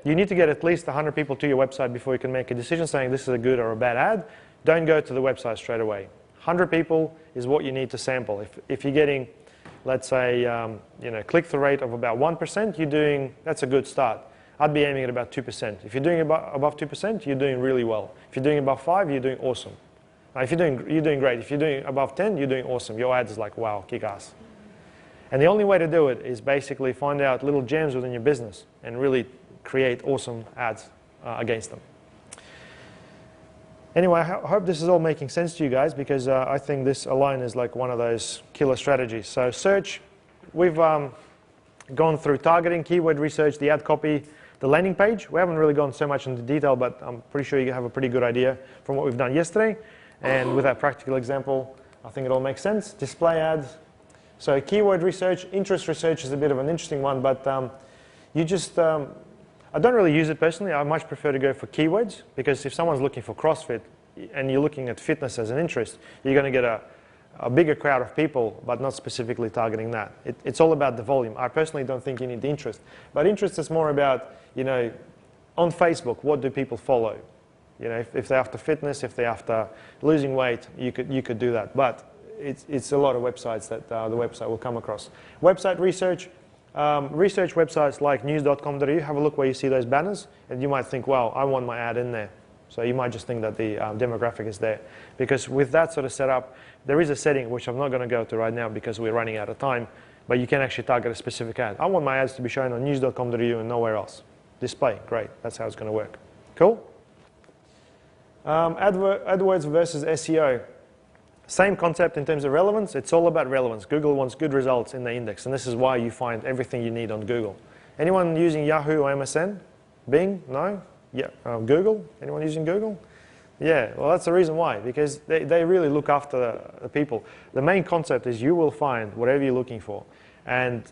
You need to get at least 100 people to your website before you can make a decision saying this is a good or a bad ad. Don't go to the website straight away. 100 people is what you need to sample. If you're getting, let's say, click-through rate of about 1%, that's a good start. I'd be aiming at about 2%. If you're doing above 2%, you're doing really well. If you're doing above 5, you're doing awesome. If you're doing great. If you're doing above 10, you're doing awesome. Your ad is like, wow, kick ass. And the only way to do it is basically find out little gems within your business and really create awesome ads against them. Anyway, I hope this is all making sense to you guys because I think this alone is like one of those killer strategies. So search, we've gone through targeting, keyword research, the ad copy, the landing page. We haven't really gone so much into detail, but I'm pretty sure you have a pretty good idea from what we've done yesterday. And with that practical example, I think it all makes sense. Display ads. So keyword research, interest research is a bit of an interesting one, but I don't really use it personally. I much prefer to go for keywords because if someone's looking for CrossFit, and you're looking at fitness as an interest, you're going to get a bigger crowd of people, but not specifically targeting that. It's all about the volume. I personally don't think you need the interest. But interest is more about, on Facebook, what do people follow? If they're after fitness, if they're after losing weight, you could do that. But it's a lot of websites that the website will come across. Website research. Research websites like news.com.au, have a look where you see those banners, and you might think, wow, I want my ad in there. So you might just think that the demographic is there. Because with that sort of setup, there is a setting which I'm not going to go to right now because we're running out of time, but you can actually target a specific ad. I want my ads to be shown on news.com.au and nowhere else. Display, great, that's how it's going to work. Cool? AdWords versus SEO. Same concept in terms of relevance. It's all about relevance. Google wants good results in the index, and this is why you find everything you need on Google. Anyone using Yahoo or MSN? Bing? No? Yeah. Google? Anyone using Google? Yeah, well, that's the reason why, because they really look after the people. The main concept is you will find whatever you're looking for. And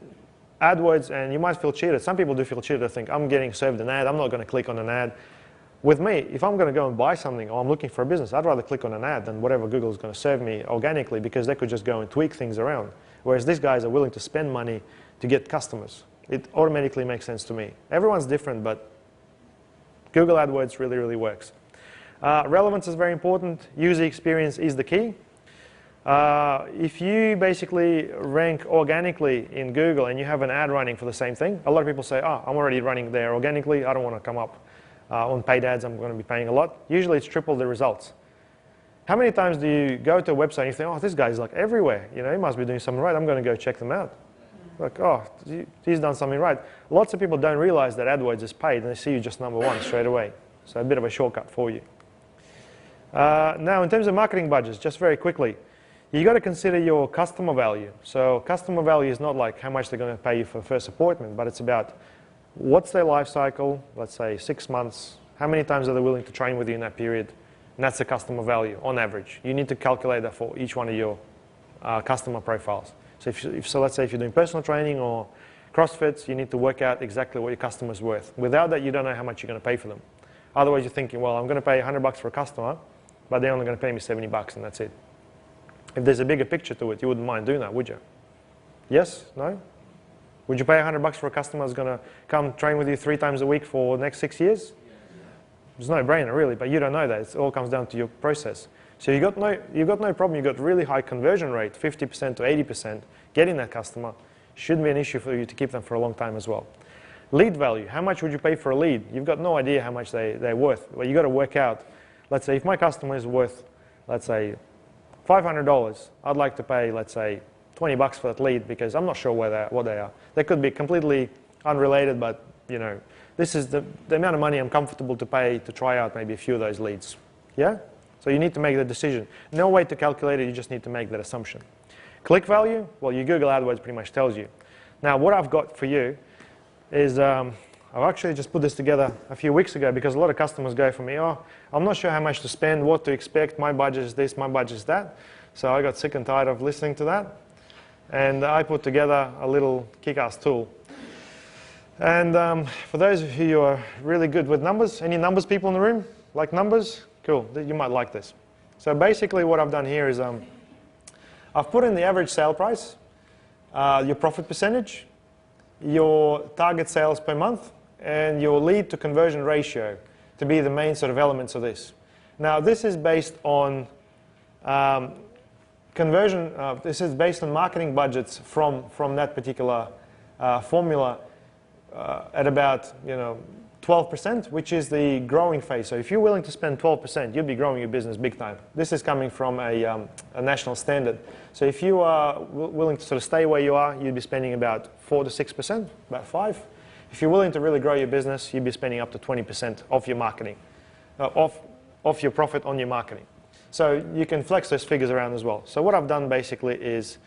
AdWords, and you might feel cheated. Some people do feel cheated. They think, I'm getting served an ad. I'm not going to click on an ad. With me, if I'm going to go and buy something or I'm looking for a business, I'd rather click on an ad than whatever Google is going to serve me organically, because they could just go and tweak things around. Whereas these guys are willing to spend money to get customers. It automatically makes sense to me. Everyone's different, but Google AdWords really, really works. Relevance is very important. User experience is the key. If you basically rank organically in Google and you have an ad running for the same thing, a lot of people say, oh, I'm already running there organically. I don't want to come up on paid ads. I'm going to be paying a lot. Usually it's triple the results. How many times do you go to a website and you think, oh, this guy's like everywhere. He must be doing something right. I'm going to go check them out. Like, oh, he's done something right. Lots of people don't realize that AdWords is paid, and they see you just #1 straight away. So a bit of a shortcut for you. Now, in terms of marketing budgets, just very quickly, you got to consider your customer value. So customer value is not like how much they're going to pay you for the first appointment, but it's about what's their life cycle, let's say 6 months, how many times are they willing to train with you in that period, and that's the customer value on average. You need to calculate that for each one of your customer profiles. So let's say if you're doing personal training or CrossFits, you need to work out exactly what your customer's worth. Without that, you don't know how much you're going to pay for them. Otherwise, you're thinking, well, I'm going to pay $100 for a customer, but they're only going to pay me $70 and that's it. If there's a bigger picture to it, you wouldn't mind doing that, would you? Yes? No? Would you pay $100 for a customer who's going to come train with you 3 times a week for the next 6 years? It's no brainer, really, but you don't know that. It all comes down to your process. So you've got no problem. You've got really high conversion rate, 50% to 80%. Getting that customer shouldn't be an issue for you to keep them for a long time as well. Lead value. How much would you pay for a lead? You've got no idea how much they're worth. Well, you've got to work out. Let's say if my customer is worth, let's say, $500, I'd like to pay, let's say, $20 for that lead because I'm not sure what they are. They could be completely unrelated, but this is the amount of money I'm comfortable to pay to try out maybe a few of those leads. Yeah? So you need to make the decision. No way to calculate it, you just need to make that assumption. Click value, well, your Google AdWords pretty much tells you. Now, what I've got for you is, I've actually just put this together a few weeks ago because a lot of customers go for me, oh, I'm not sure how much to spend, what to expect, my budget is this, my budget is that. So I got sick and tired of listening to that. And I put together a little kick-ass tool. And for those of you who are really good with numbers, any numbers people in the room? Like numbers? Cool, you might like this. So basically what I've done here is I've put in the average sale price, your profit percentage, your target sales per month, and your lead to conversion ratio to be the main sort of elements of this. Now this is based on conversion, this is based on marketing budgets from that particular formula at about 12%, which is the growing phase. So if you're willing to spend 12%, you'll be growing your business big time. This is coming from a national standard. So if you are willing to sort of stay where you are, you'd be spending about 4 to 6%, about 5%. If you're willing to really grow your business, you'd be spending up to 20% of your marketing, of your profit on your marketing. So you can flex those figures around as well. So what I've done basically is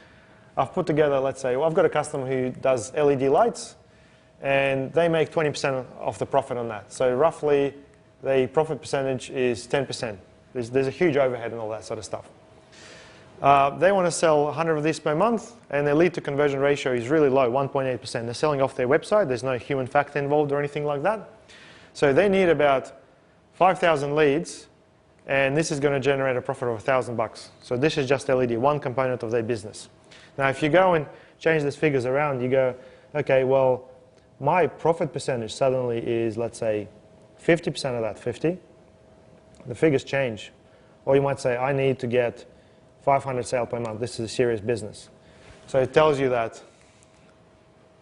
I've put together, let's say, well, I've got a customer who does LED lights, and they make 20% of the profit on that. So roughly, the profit percentage is 10%. There's a huge overhead and all that sort of stuff. They want to sell 100 of these per month, and their lead to conversion ratio is really low, 1.8%. They're selling off their website. There's no human factor involved or anything like that. So they need about 5,000 leads and this is going to generate a profit of $1,000. So this is just LED, one component of their business. Now, if you go and change these figures around, you go, okay, well, my profit percentage suddenly is, let's say, 50% of that, 50. The figures change. Or you might say, I need to get 500 sales per month. This is a serious business. So it tells you that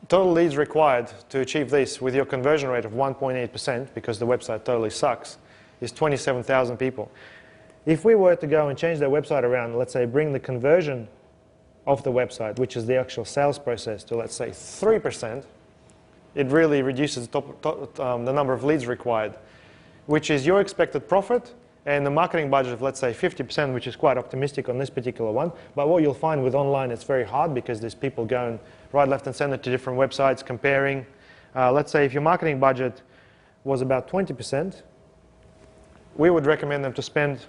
total leads required to achieve this with your conversion rate of 1.8%, because the website totally sucks, is 27,000 people. If we were to go and change their website around, let's say bring the conversion of the website, which is the actual sales process, to let's say 3%, it really reduces the number of leads required, which is your expected profit and the marketing budget of, let's say, 50%, which is quite optimistic on this particular one. But what you'll find with online, it's very hard because there's people going right, left, and center to different websites, comparing. Let's say if your marketing budget was about 20%, we would recommend them to spend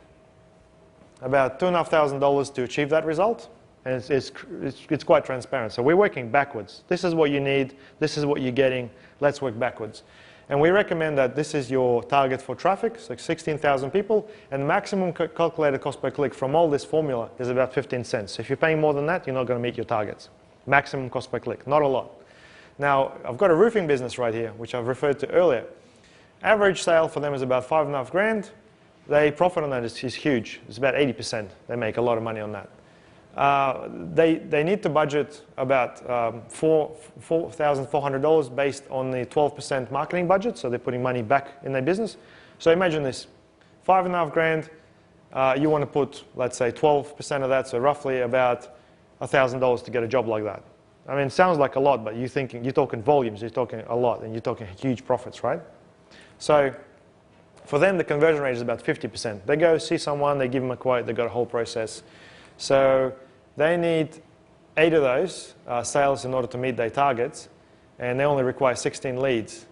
about $2,500 to achieve that result. And it's quite transparent. So we're working backwards. This is what you need. This is what you're getting. Let's work backwards. And we recommend that this is your target for traffic, so 16,000 people, and maximum calculated cost per click from all this formula is about 15 cents. So if you're paying more than that, you're not going to meet your targets. Maximum cost per click, not a lot. Now, I've got a roofing business right here, which I've referred to earlier. Average sale for them is about $5.5 grand. They profit on that is huge. It's about 80%. They make a lot of money on that. They need to budget about $4,400 based on the 12% marketing budget, so they're putting money back in their business. So imagine this, $5.5 grand, you want to put, let's say, 12% of that, so roughly about $1,000 to get a job like that. I mean, it sounds like a lot, but you're talking volumes, you're talking a lot, and you're talking huge profits, right? So for them, the conversion rate is about 50%. They go see someone, they give them a quote, they've got a whole process. So they need 8 of those sales in order to meet their targets, and they only require 16 leads.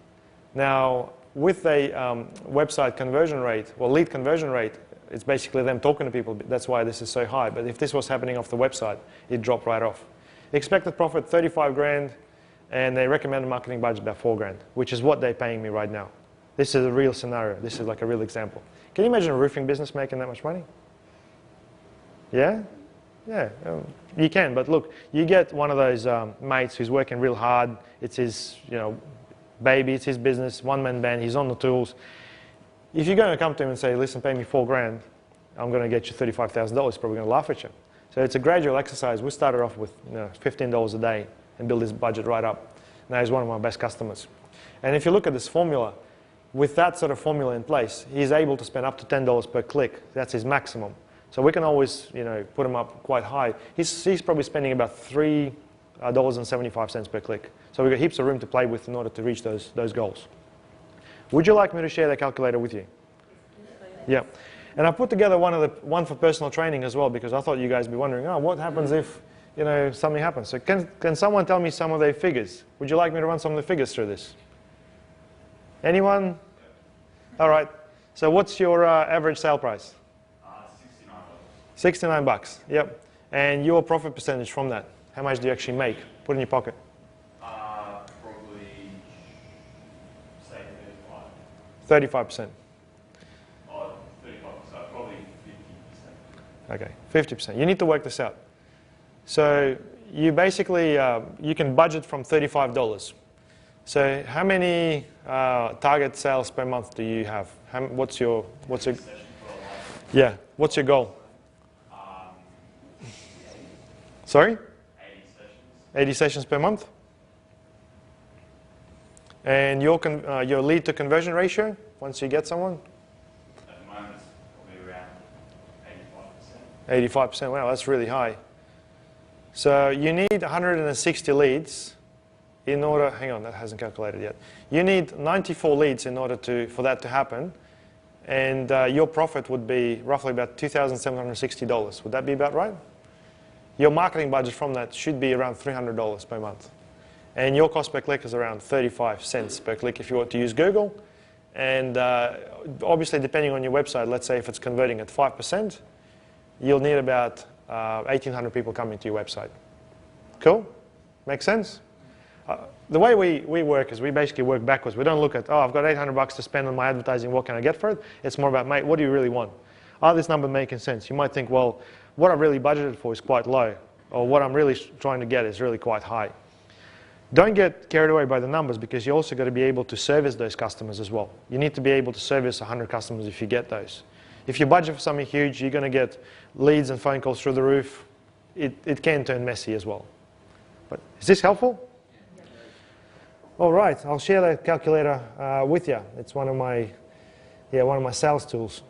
Now, with a website conversion rate, well, lead conversion rate, it's basically them talking to people. That's why this is so high. But if this was happening off the website, it'd drop right off. Expected profit, 35 grand, and they recommend a marketing budget about 4 grand, which is what they're paying me right now. This is a real scenario. This is like a real example. Can you imagine a roofing business making that much money? Yeah? Yeah, you can. But look, you get one of those mates who's working real hard. It's his, baby. It's his business. One-man band. He's on the tools. If you're going to come to him and say, listen, pay me 4 grand, I'm going to get you $35,000, he's probably going to laugh at you. So it's a gradual exercise. We started off with $15 a day and build his budget right up. Now he's one of my best customers. And if you look at this formula, with that sort of formula in place, he's able to spend up to $10 per click. That's his maximum. So we can always, put him up quite high. He's probably spending about $3.75 per click. So we've got heaps of room to play with in order to reach those goals. Would you like me to share that calculator with you? Yeah. And I put together one for personal training as well, because I thought you guys would be wondering, what happens if, something happens? So can someone tell me some of their figures? Would you like me to run some of the figures through this? Anyone? All right. So what's your average sale price? $69. $69, yep. And your profit percentage from that? How much do you actually make? Put in your pocket. Probably, say 35. 35%. Oh, 35%, probably 50%. Okay, 50%. You need to work this out. So you basically, you can budget from $35. So how many target sales per month do you have? What's your yeah, what's your goal? Sorry? 80 sessions. 80 sessions per month? And your lead to conversion ratio, once you get someone? At the moment, it's probably around 85%. 85%, wow, that's really high. So you need 160 leads in order, hang on, that hasn't calculated yet. You need 94 leads in order for that to happen. And your profit would be roughly about $2,760. Would that be about right? Your marketing budget from that should be around $300 per month. And your cost per click is around 35 cents per click if you want to use Google. And obviously, depending on your website, let's say if it's converting at 5%, you'll need about 1,800 people coming to your website. Cool? Make sense? The way we work is we basically work backwards. We don't look at, I've got $800 to spend on my advertising, what can I get for it? It's more about, mate, what do you really want? are these numbers making sense? You might think, well, what I really budgeted for is quite low, or what I'm really trying to get is really quite high. Don't get carried away by the numbers, because you also got to be able to service those customers as well. You need to be able to service 100 customers if you get those. If you budget for something huge, you're going to get leads and phone calls through the roof. It can turn messy as well. But is this helpful? All right, I'll share that calculator with you. It's one of my sales tools.